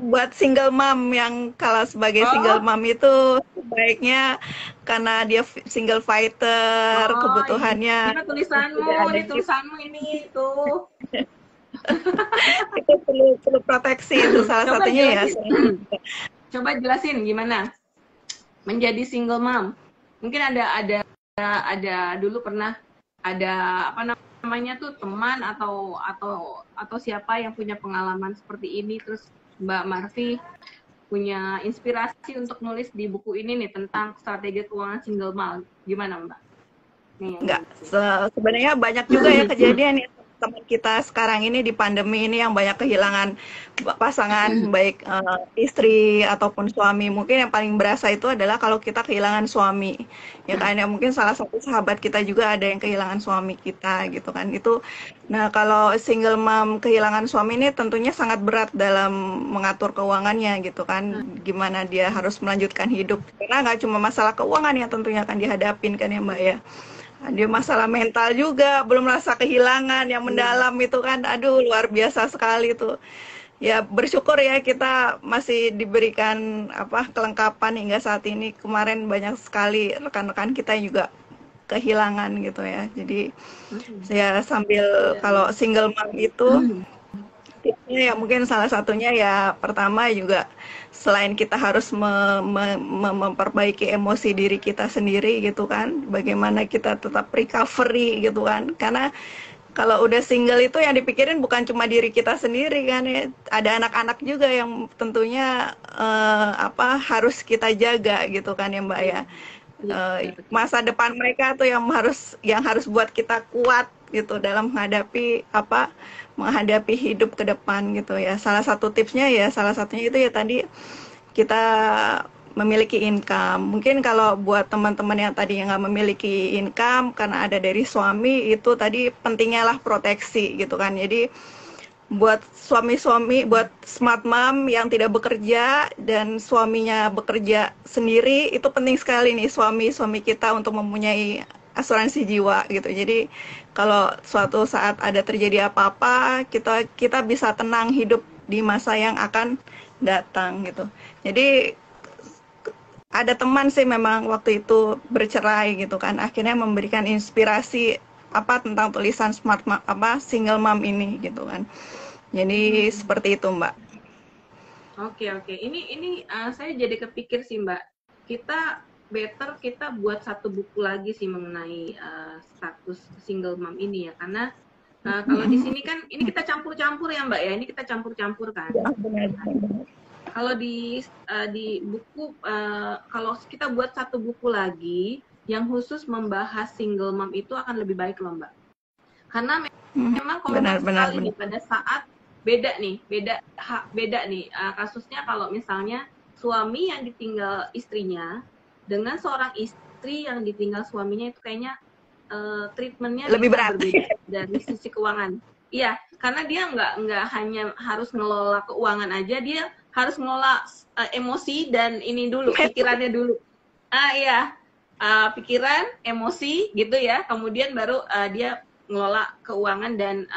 [SPEAKER 2] Buat single mom, yang kalau sebagai single mom itu sebaiknya karena dia single fighter, kebutuhannya.
[SPEAKER 1] Ini tulisanmu ini tuh.
[SPEAKER 2] Itu perlu proteksi, itu salah satunya
[SPEAKER 1] jelasin. Ya. Coba jelasin gimana menjadi single mom. Mungkin ada dulu pernah ada apa namanya tuh teman atau siapa yang punya pengalaman seperti ini, terus Mbak Marfi punya inspirasi untuk nulis di buku ini nih tentang strategi keuangan single mom. Gimana Mbak?
[SPEAKER 2] Enggak, sebenarnya banyak juga ya kejadian ya teman kita sekarang ini di pandemi ini yang banyak kehilangan pasangan, baik istri ataupun suami. Mungkin yang paling berasa itu adalah kalau kita kehilangan suami, ya kan, ya mungkin salah satu sahabat kita juga ada yang kehilangan suami kita gitu kan. Itu, nah kalau single mom kehilangan suami ini tentunya sangat berat dalam mengatur keuangannya gitu kan, gimana dia harus melanjutkan hidup, karena nggak cuma masalah keuangan yang tentunya akan dihadapin kan ya Mbak ya. Dia masalah mental juga, belum rasa kehilangan yang mendalam itu kan, aduh luar biasa sekali tuh. Ya bersyukur ya kita masih diberikan kelengkapan hingga saat ini. Kemarin banyak sekali rekan-rekan kita juga kehilangan gitu ya. Jadi ya sambil kalau single mom itu tipsnya ya mungkin salah satunya ya pertama juga selain kita harus memperbaiki emosi diri kita sendiri gitu kan, bagaimana kita tetap recovery gitu kan, karena Kalau udah single itu yang dipikirin bukan cuma diri kita sendiri kan ya. Ada anak-anak juga yang tentunya harus kita jaga gitu kan ya Mbak
[SPEAKER 1] Iya,
[SPEAKER 2] ya.
[SPEAKER 1] iya, betul.
[SPEAKER 2] Masa depan mereka tuh yang harus buat kita kuat gitu dalam menghadapi hidup ke depan gitu ya. Salah satu tipsnya ya, salah satunya itu ya tadi kita memiliki income. Mungkin kalau buat teman-teman yang tadi yang nggak memiliki income karena ada dari suami, itu tadi pentingnya lah proteksi gitu kan. Jadi buat suami-suami, buat smart mom yang tidak bekerja dan suaminya bekerja sendiri, itu penting sekali nih suami-suami kita untuk mempunyai asuransi jiwa gitu. Jadi kalau suatu saat ada terjadi apa-apa, kita bisa tenang hidup di masa yang akan datang gitu. Jadi ada teman sih memang waktu itu bercerai gitu kan, akhirnya memberikan inspirasi tentang tulisan smart mom, single mom ini gitu kan. Jadi seperti itu Mbak.
[SPEAKER 1] Oke. Ini saya jadi kepikir sih Mbak. Kita buat satu buku lagi sih mengenai status single mom ini ya, karena kalau di sini kan ini kita campur-campur ya Mbak ya, ini kita campur-campur kan.
[SPEAKER 2] Ya, benar.
[SPEAKER 1] Kalau di buku, kalau kita buat satu buku lagi yang khusus membahas single mom itu akan lebih baik loh Mbak. Karena memang kompleks sekali nih pada saat beda nih kasusnya kalau misalnya suami yang ditinggal istrinya dengan seorang istri yang ditinggal suaminya, itu kayaknya treatmentnya
[SPEAKER 2] lebih berat
[SPEAKER 1] berbeda dari sisi keuangan. Iya, karena dia nggak hanya harus ngelola keuangan aja, dia harus ngelola emosi dan ini dulu, pikirannya dulu. Iya, pikiran, emosi gitu ya. Kemudian baru dia ngelola keuangan dan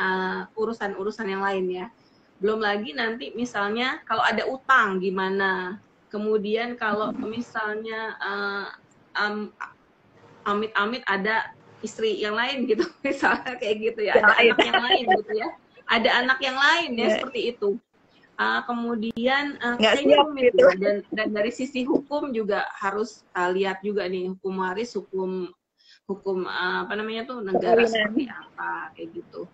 [SPEAKER 1] urusan-urusan yang lain ya. Belum lagi nanti misalnya kalau ada utang gimana. Kemudian kalau misalnya amit-amit ada istri yang lain gitu, misalnya kayak gitu ya, ada anak yang lain gitu ya, ada anak yang lain ya, seperti itu. Kemudian kayaknya rumit gitu. Dan dari sisi hukum juga harus lihat juga nih, hukum waris, hukum negara seperti apa kayak gitu.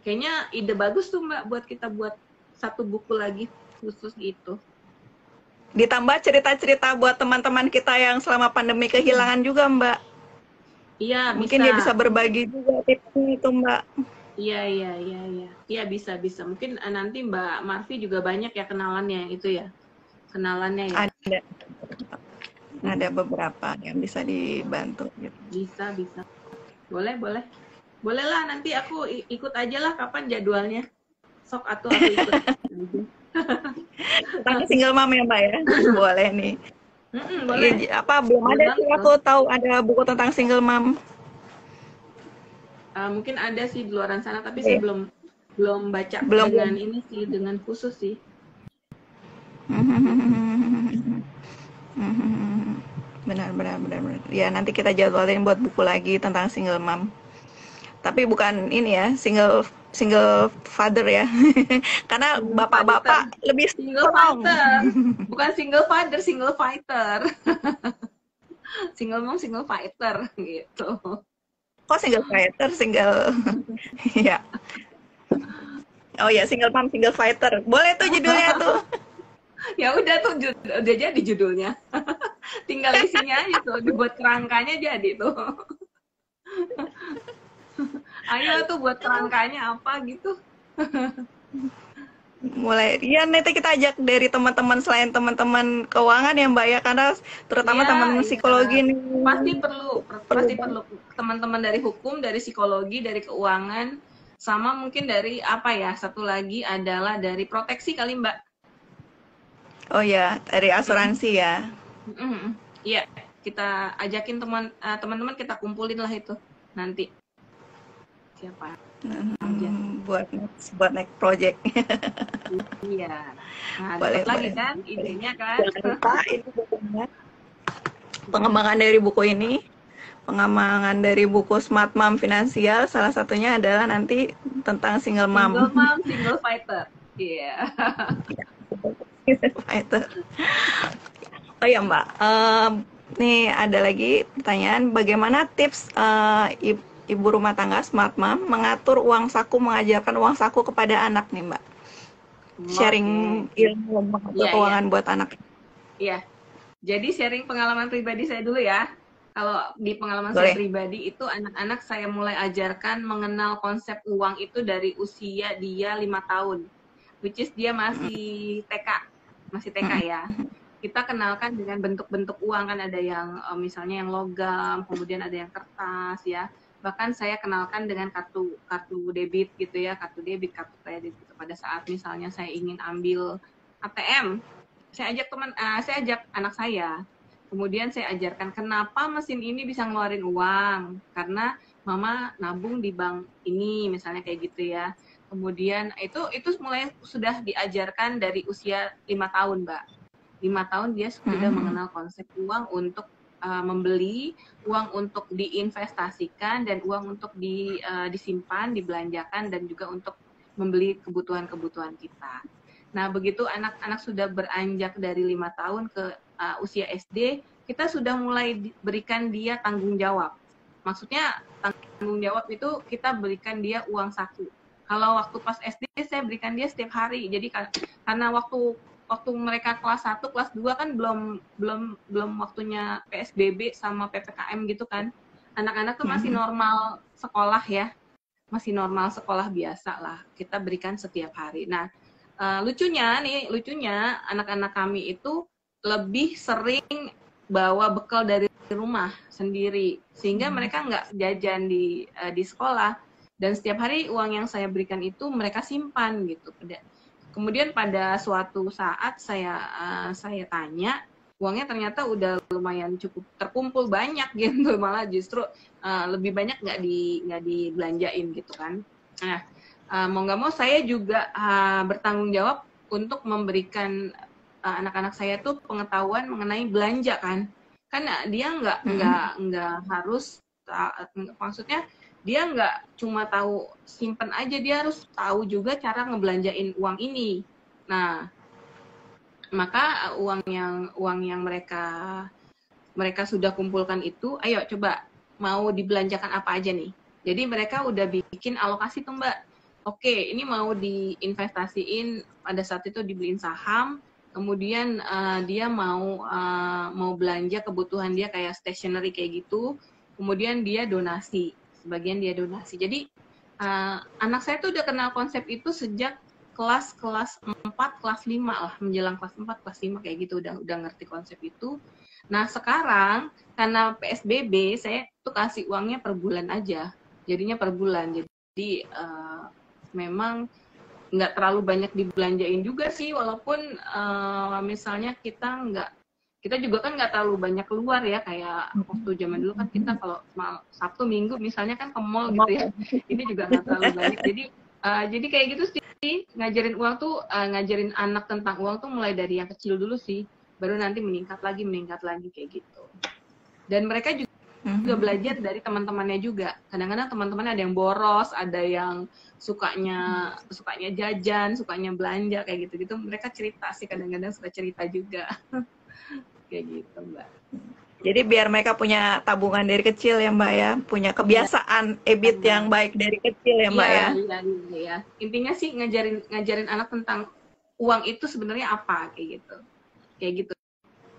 [SPEAKER 1] Kayaknya ide bagus tuh Mbak buat kita buat satu buku lagi khusus gitu.
[SPEAKER 2] Ditambah cerita-cerita buat teman-teman kita yang selama pandemi kehilangan juga Mbak.
[SPEAKER 1] Iya,
[SPEAKER 2] mungkin dia bisa berbagi juga tipsnya itu Mbak.
[SPEAKER 1] Iya, bisa. Mungkin nanti Mbak Marvi juga banyak ya kenalannya itu ya. Kenalannya ya.
[SPEAKER 2] Ada beberapa yang bisa dibantu gitu.
[SPEAKER 1] Bisa. Boleh lah, nanti aku ikut aja lah, kapan jadwalnya. Sok aku ikut.
[SPEAKER 2] Tentang single mom ya Mbak ya. Boleh nih.
[SPEAKER 1] Boleh.
[SPEAKER 2] Belum ada sih, aku tahu ada buku tentang single mom.
[SPEAKER 1] Mungkin ada sih di luaran sana, tapi saya belum baca dengan ini sih, dengan khusus sih.
[SPEAKER 2] Benar. Ya nanti kita jadwalin buat buku lagi tentang single mom. Tapi bukan ini ya, single father ya. Karena bapak-bapak lebih
[SPEAKER 1] single fighter. Bukan single father, single fighter. Single mom, single fighter gitu.
[SPEAKER 2] Kok single fighter, ya. Oh ya, single mom, single fighter. Boleh tuh judulnya tuh.
[SPEAKER 1] Ya udah tuh, udah jadi judulnya. Tinggal isinya aja tuh, dibuat kerangkanya jadi tuh. Ayo tuh buat kerangkanya apa gitu.
[SPEAKER 2] Mulai ya, nanti kita ajak dari teman-teman selain teman-teman keuangan ya Mbak ya, karena terutama teman psikologi nih
[SPEAKER 1] pasti perlu teman-teman dari hukum, dari psikologi, dari keuangan, sama mungkin dari satu lagi adalah dari proteksi kali Mbak.
[SPEAKER 2] Oh ya, dari asuransi ya.
[SPEAKER 1] Iya, kita ajakin teman-teman, kita kumpulin lah itu nanti. Siapa?
[SPEAKER 2] Buat next project.
[SPEAKER 1] Iya. Nah,
[SPEAKER 2] boleh
[SPEAKER 1] lagi kan idenya kan.
[SPEAKER 2] Jangan lupa ini bukunya. Pengembangan dari buku ini, pengembangan dari buku Smart Mom Finansial, salah satunya adalah nanti tentang single mom.
[SPEAKER 1] Single mom, single fighter. Iya.
[SPEAKER 2] Fighter. Oh ya Mbak, nih ada lagi pertanyaan, bagaimana tips ibu rumah tangga smart mom mengatur uang saku, mengajarkan uang saku kepada anak nih Mbak. Sharing ilmu mengatur keuangan buat anak.
[SPEAKER 1] Iya. Jadi sharing pengalaman pribadi saya dulu ya. Kalau di pengalaman saya pribadi itu anak-anak saya mulai ajarkan mengenal konsep uang itu dari usia dia 5 tahun. Which is dia masih TK. Masih TK ya. Kita kenalkan dengan bentuk-bentuk uang, kan ada yang misalnya yang logam, kemudian ada yang kertas ya. Bahkan saya kenalkan dengan kartu debit gitu ya, kartu debit, kartu kredit gitu. Pada saat misalnya saya ingin ambil ATM, saya ajak anak saya. Kemudian saya ajarkan kenapa mesin ini bisa ngeluarin uang, karena mama nabung di bank ini misalnya kayak gitu ya. Kemudian itu mulai sudah diajarkan dari usia 5 tahun, Mbak. 5 tahun dia sudah mengenal konsep uang untuk membeli, uang untuk diinvestasikan, dan uang untuk disimpan, dibelanjakan, dan juga untuk membeli kebutuhan-kebutuhan kita. Nah, begitu anak-anak sudah beranjak dari 5 tahun ke usia SD, kita sudah mulai berikan dia tanggung jawab. Maksudnya tanggung jawab itu kita berikan dia uang saku. Kalau waktu pas SD saya berikan dia setiap hari. Jadi karena waktu mereka kelas 1, kelas 2 kan belum waktunya PSBB sama PPKM gitu kan. Anak-anak tuh masih normal sekolah ya. Masih normal sekolah biasa lah. Kita berikan setiap hari. Nah, lucunya anak-anak kami itu lebih sering bawa bekal dari rumah sendiri, sehingga mereka nggak jajan di sekolah, dan setiap hari uang yang saya berikan itu mereka simpan gitu. Kemudian pada suatu saat saya tanya, uangnya ternyata udah lumayan cukup terkumpul banyak gitu, malah justru lebih banyak nggak dibelanjain gitu kan. Nah, mau nggak mau saya juga bertanggung jawab untuk memberikan anak-anak saya tuh pengetahuan mengenai belanja kan dia nggak harus maksudnya dia nggak cuma tahu simpen aja, dia harus tahu juga cara ngebelanjain uang ini. Nah, maka uang yang mereka sudah kumpulkan itu, ayo coba mau dibelanjakan apa aja nih. Jadi mereka udah bikin alokasi tuh Mbak. Oke, ini mau diinvestasiin, pada saat itu dibeliin saham, kemudian dia mau belanja kebutuhan dia kayak stationery kayak gitu, kemudian dia donasi, sebagian dia donasi. Jadi anak saya tuh udah kenal konsep itu sejak kelas 4, kelas 5 lah, menjelang kelas 4, kelas 5 kayak gitu udah ngerti konsep itu. Nah, sekarang karena PSBB saya tuh kasih uangnya per bulan aja. Jadinya per bulan. Jadi memang nggak terlalu banyak dibelanjain juga sih, walaupun misalnya kita juga kan nggak terlalu banyak keluar ya, kayak waktu zaman dulu kan kita kalau Sabtu Minggu misalnya kan ke mall gitu ya. Ini juga nggak terlalu banyak. Jadi kayak gitu sih, ngajarin uang tuh ngajarin anak tentang uang tuh mulai dari yang kecil dulu sih, baru nanti meningkat lagi kayak gitu. Dan mereka juga belajar dari teman-temannya juga. Kadang-kadang teman-temannya ada yang boros, ada yang sukanya jajan, sukanya belanja kayak gitu-gitu. Mereka cerita sih, kadang-kadang suka cerita juga. Kayak gitu, Mbak.
[SPEAKER 2] Jadi biar mereka punya tabungan dari kecil ya Mbak ya, punya kebiasaan habit yang baik dari kecil ya Mbak ya.
[SPEAKER 1] Iya. Intinya sih ngajarin anak tentang uang itu sebenarnya apa kayak gitu. Kayak gitu.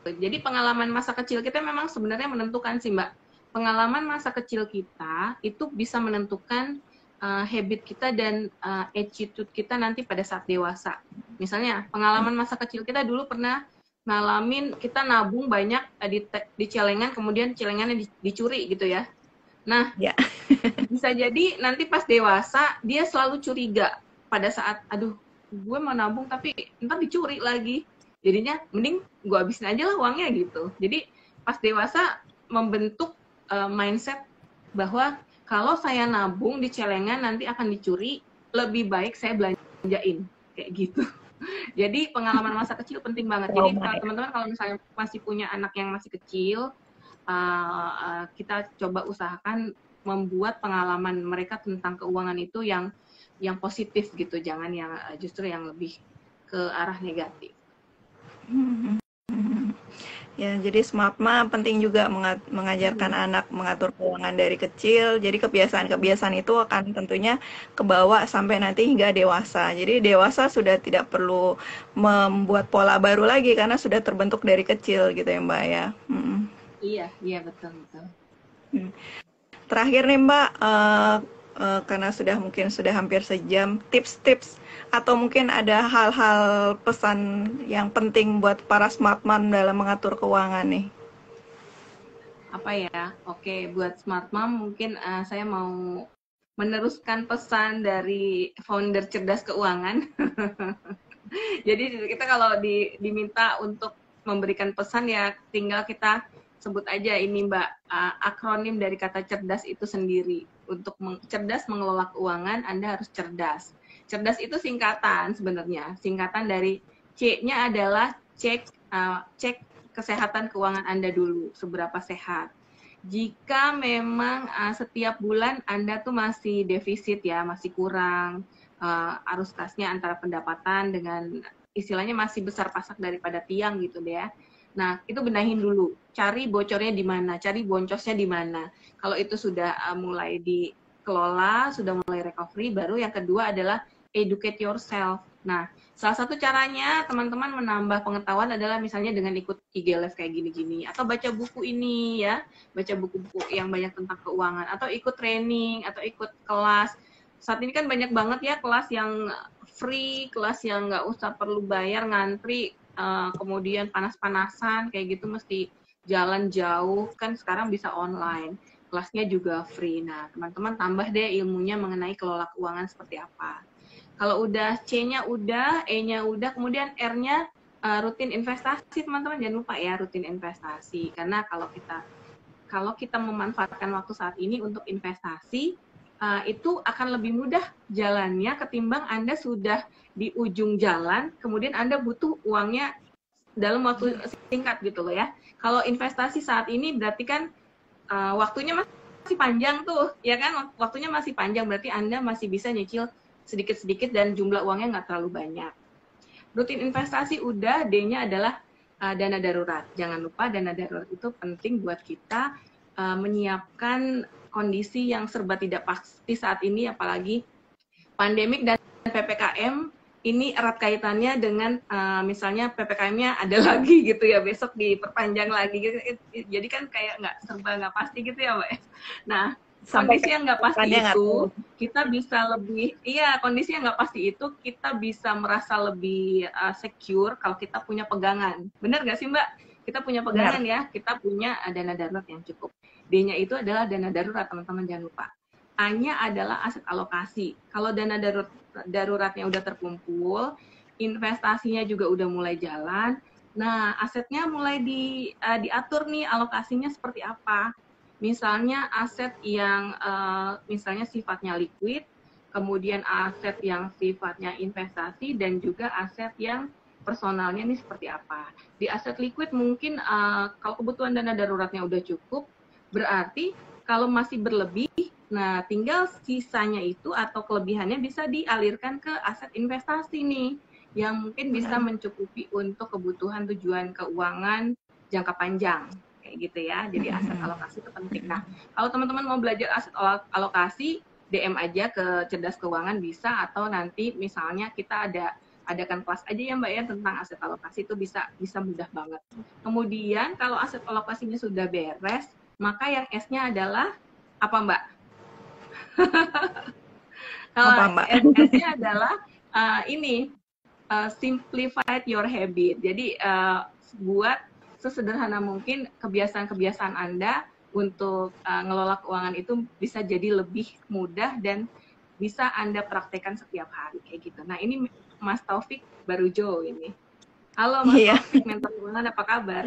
[SPEAKER 1] Jadi pengalaman masa kecil kita memang sebenarnya menentukan sih Mbak. Pengalaman masa kecil kita itu bisa menentukan habit kita dan attitude kita nanti pada saat dewasa. Misalnya pengalaman masa kecil kita dulu pernah ngalamin kita nabung banyak di celengan, kemudian celengannya dicuri gitu ya. Nah, bisa jadi nanti pas dewasa dia selalu curiga pada saat, aduh, gue mau nabung tapi ntar dicuri lagi. Jadinya mending gue habisin aja lah uangnya gitu. Jadi pas dewasa membentuk mindset bahwa kalau saya nabung di celengan nanti akan dicuri, lebih baik saya belanjain kayak gitu. Jadi pengalaman masa kecil penting banget. Jadi teman-teman kalau misalnya masih punya anak yang masih kecil, kita coba usahakan membuat pengalaman mereka tentang keuangan itu yang positif gitu, jangan yang justru yang lebih ke arah negatif.
[SPEAKER 2] Ya, jadi smart mom penting juga mengajarkan anak mengatur keuangan dari kecil. Jadi kebiasaan-kebiasaan itu akan tentunya kebawa sampai nanti hingga dewasa. Jadi dewasa sudah tidak perlu membuat pola baru lagi karena sudah terbentuk dari kecil gitu ya Mbak ya.
[SPEAKER 1] Iya, iya betul betul.
[SPEAKER 2] Hmm. Terakhir nih Mbak, karena mungkin sudah hampir sejam, tips-tips atau mungkin ada hal-hal pesan yang penting buat para smart mom dalam mengatur keuangan nih.
[SPEAKER 1] Apa ya? Oke, buat smart mom mungkin saya mau meneruskan pesan dari founder Cerdas Keuangan. Jadi kita kalau diminta untuk memberikan pesan ya tinggal kita sebut aja ini Mbak, akronim dari kata cerdas itu sendiri. Untuk cerdas mengelola keuangan, Anda harus cerdas. Cerdas itu singkatan sebenarnya. Singkatan dari C-nya adalah cek kesehatan keuangan Anda dulu, seberapa sehat. Jika memang setiap bulan Anda tuh masih defisit ya, masih kurang, arus kasnya antara pendapatan dengan istilahnya masih besar pasak daripada tiang gitu deh ya. Nah, itu benahin dulu. Cari bocornya di mana, cari boncosnya di mana. Kalau itu sudah mulai dikelola, sudah mulai recovery, baru yang kedua adalah educate yourself. Nah, salah satu caranya teman-teman menambah pengetahuan adalah misalnya dengan ikut IG Live kayak gini-gini, atau baca buku ini ya, baca buku-buku yang banyak tentang keuangan, atau ikut training, atau ikut kelas. Saat ini kan banyak banget ya kelas yang free, kelas yang nggak usah perlu bayar, ngantri, kemudian panas-panasan kayak gitu mesti jalan jauh, kan sekarang bisa online, kelasnya juga free. Nah, teman-teman tambah deh ilmunya mengenai kelola keuangan seperti apa. Kalau udah C-nya udah, E-nya udah, kemudian R-nya rutin investasi, teman-teman jangan lupa ya rutin investasi, karena kalau kita memanfaatkan waktu saat ini untuk investasi, itu akan lebih mudah jalannya ketimbang Anda sudah di ujung jalan, kemudian Anda butuh uangnya dalam waktu singkat gitu loh ya. Kalau investasi saat ini berarti kan waktunya masih panjang tuh, ya kan? Waktunya masih panjang, berarti Anda masih bisa nyicil sedikit-sedikit dan jumlah uangnya nggak terlalu banyak. Rutin investasi udah, D-nya adalah dana darurat. Jangan lupa dana darurat itu penting buat kita menyiapkan kondisi yang serba tidak pasti saat ini, apalagi pandemik dan PPKM ini erat kaitannya dengan misalnya PPKM-nya ada lagi gitu ya, besok diperpanjang lagi gitu. Jadi kan kayak nggak pasti gitu ya Mbak. Nah, kondisi yang nggak pasti itu kita bisa lebih, kondisi yang nggak pasti itu kita bisa merasa lebih secure kalau kita punya pegangan. Benar nggak sih Mbak? Kita punya pegangan ya, kita punya dana darurat yang cukup. D-nya itu adalah dana darurat, teman-teman jangan lupa. A-nya adalah aset alokasi. Kalau dana daruratnya udah terkumpul, investasinya juga udah mulai jalan, nah asetnya mulai diatur nih alokasinya seperti apa. Misalnya aset yang misalnya sifatnya liquid, kemudian aset yang sifatnya investasi, dan juga aset yang personalnya ini seperti apa. Di aset liquid mungkin kalau kebutuhan dana daruratnya udah cukup, berarti kalau masih berlebih, nah tinggal sisanya itu atau kelebihannya bisa dialirkan ke aset investasi nih, yang mungkin bisa mencukupi untuk kebutuhan tujuan keuangan jangka panjang. Kayak gitu ya, jadi aset alokasi itu penting. Nah, kalau teman-teman mau belajar aset alokasi, DM aja ke Cerdas Keuangan bisa, atau nanti misalnya kita adakan kelas aja ya Mbak ya tentang aset alokasi, itu bisa mudah banget. Kemudian kalau aset alokasinya sudah beres, maka yang S-nya adalah apa Mbak? Kalau S-nya adalah simplify your habit. Jadi buat sesederhana mungkin kebiasaan-kebiasaan Anda untuk ngelola keuangan itu bisa jadi lebih mudah dan bisa Anda praktekkan setiap hari kayak gitu. Nah ini Mas Taufik Barujo ini. Halo Mas Taufik, mentor keuangan, apa kabar?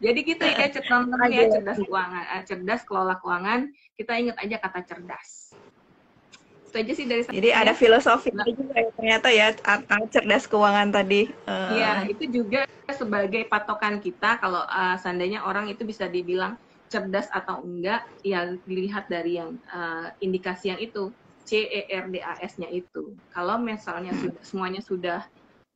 [SPEAKER 1] Jadi gitu ya, cerdas keuangan, cerdas kelola keuangan. Kita ingat aja kata cerdas. Itu aja sih dari saya.
[SPEAKER 2] Jadi ada filosofi juga ya, ternyata ya cerdas keuangan tadi.
[SPEAKER 1] Iya, itu juga sebagai patokan kita kalau seandainya orang itu bisa dibilang cerdas atau enggak, ya dilihat dari yang indikasi yang itu, CERDAS-nya itu. Kalau misalnya semuanya sudah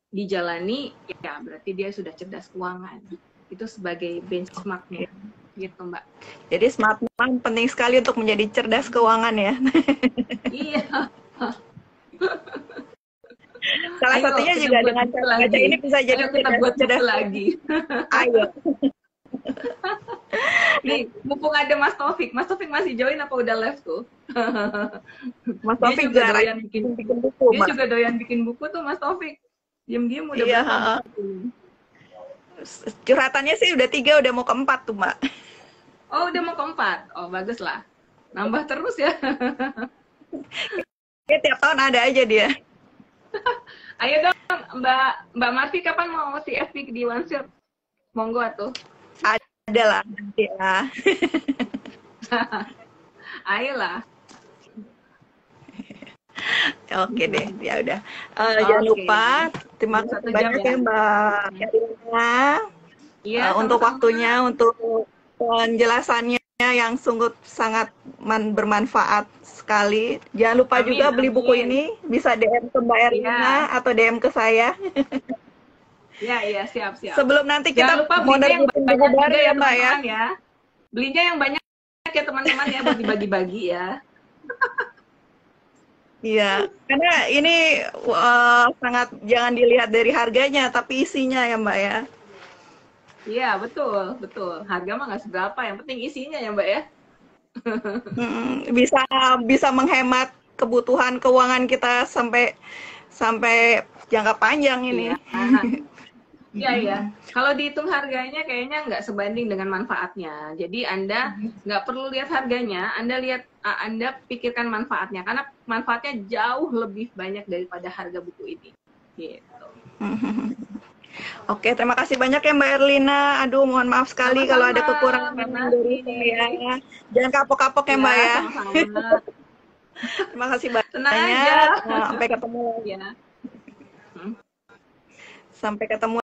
[SPEAKER 1] dijalani, ya berarti dia sudah cerdas keuangan. Itu sebagai benchmarknya, gitu Mbak.
[SPEAKER 2] Jadi smart mom penting sekali untuk menjadi cerdas keuangan ya.
[SPEAKER 1] Iya.
[SPEAKER 2] Salah satunya juga dengan cara baca ini bisa jadi
[SPEAKER 1] kita buat cerdas lagi.
[SPEAKER 2] Ayo.
[SPEAKER 1] Nih, mumpung ada Mas Taufik masih join apa udah left tuh?
[SPEAKER 2] Mas Taufik juga doyan bikin buku,
[SPEAKER 1] dia juga doyan bikin buku tuh Mas Taufik. Diam-diam udah berapa buku?
[SPEAKER 2] Curhatannya sih udah 3, udah mau ke 4 tuh, Mbak.
[SPEAKER 1] Oh, udah mau ke 4. Oh, bagus lah. Nambah terus ya.
[SPEAKER 2] Ya, tiap tahun ada aja dia.
[SPEAKER 1] Ayo dong, Mbak Marti, kapan mau CFP di One Shot? Monggo atuh.
[SPEAKER 2] Ada lah nanti ya.
[SPEAKER 1] Ayolah.
[SPEAKER 2] Oke deh, ya udah. Jangan lupa, terima kasih banyak ya Mbak Erlina.
[SPEAKER 1] Iya,
[SPEAKER 2] untuk waktunya, untuk penjelasannya yang sungguh sangat bermanfaat sekali. Jangan lupa juga beli buku ini, bisa DM ke Mbak Erlina atau DM ke saya.
[SPEAKER 1] Iya, siap.
[SPEAKER 2] Sebelum nanti kita mau nerbitin buku baru ya Mbak ya.
[SPEAKER 1] Belinya yang banyak ya teman-teman ya, buat dibagi-bagi ya.
[SPEAKER 2] Iya, karena ini sangat jangan dilihat dari harganya, tapi isinya ya Mbak ya.
[SPEAKER 1] Iya, betul. Harga mah nggak seberapa, yang penting isinya ya Mbak ya.
[SPEAKER 2] Bisa menghemat kebutuhan keuangan kita sampai jangka panjang ini.
[SPEAKER 1] Iya. Kalau dihitung harganya kayaknya nggak sebanding dengan manfaatnya. Jadi Anda nggak perlu lihat harganya, Anda pikirkan manfaatnya, karena manfaatnya jauh lebih banyak daripada harga buku ini. Gitu.
[SPEAKER 2] Oke, terima kasih banyak ya Mbak Erlina. Aduh, mohon maaf sekali kalau ada kekurangan dari saya. Jangan kapok-kapok ya Mbak ya. Terima kasih banyak.
[SPEAKER 1] Tenang aja.
[SPEAKER 2] Sampai ketemu lagi.
[SPEAKER 1] Ya.
[SPEAKER 2] Sampai ketemu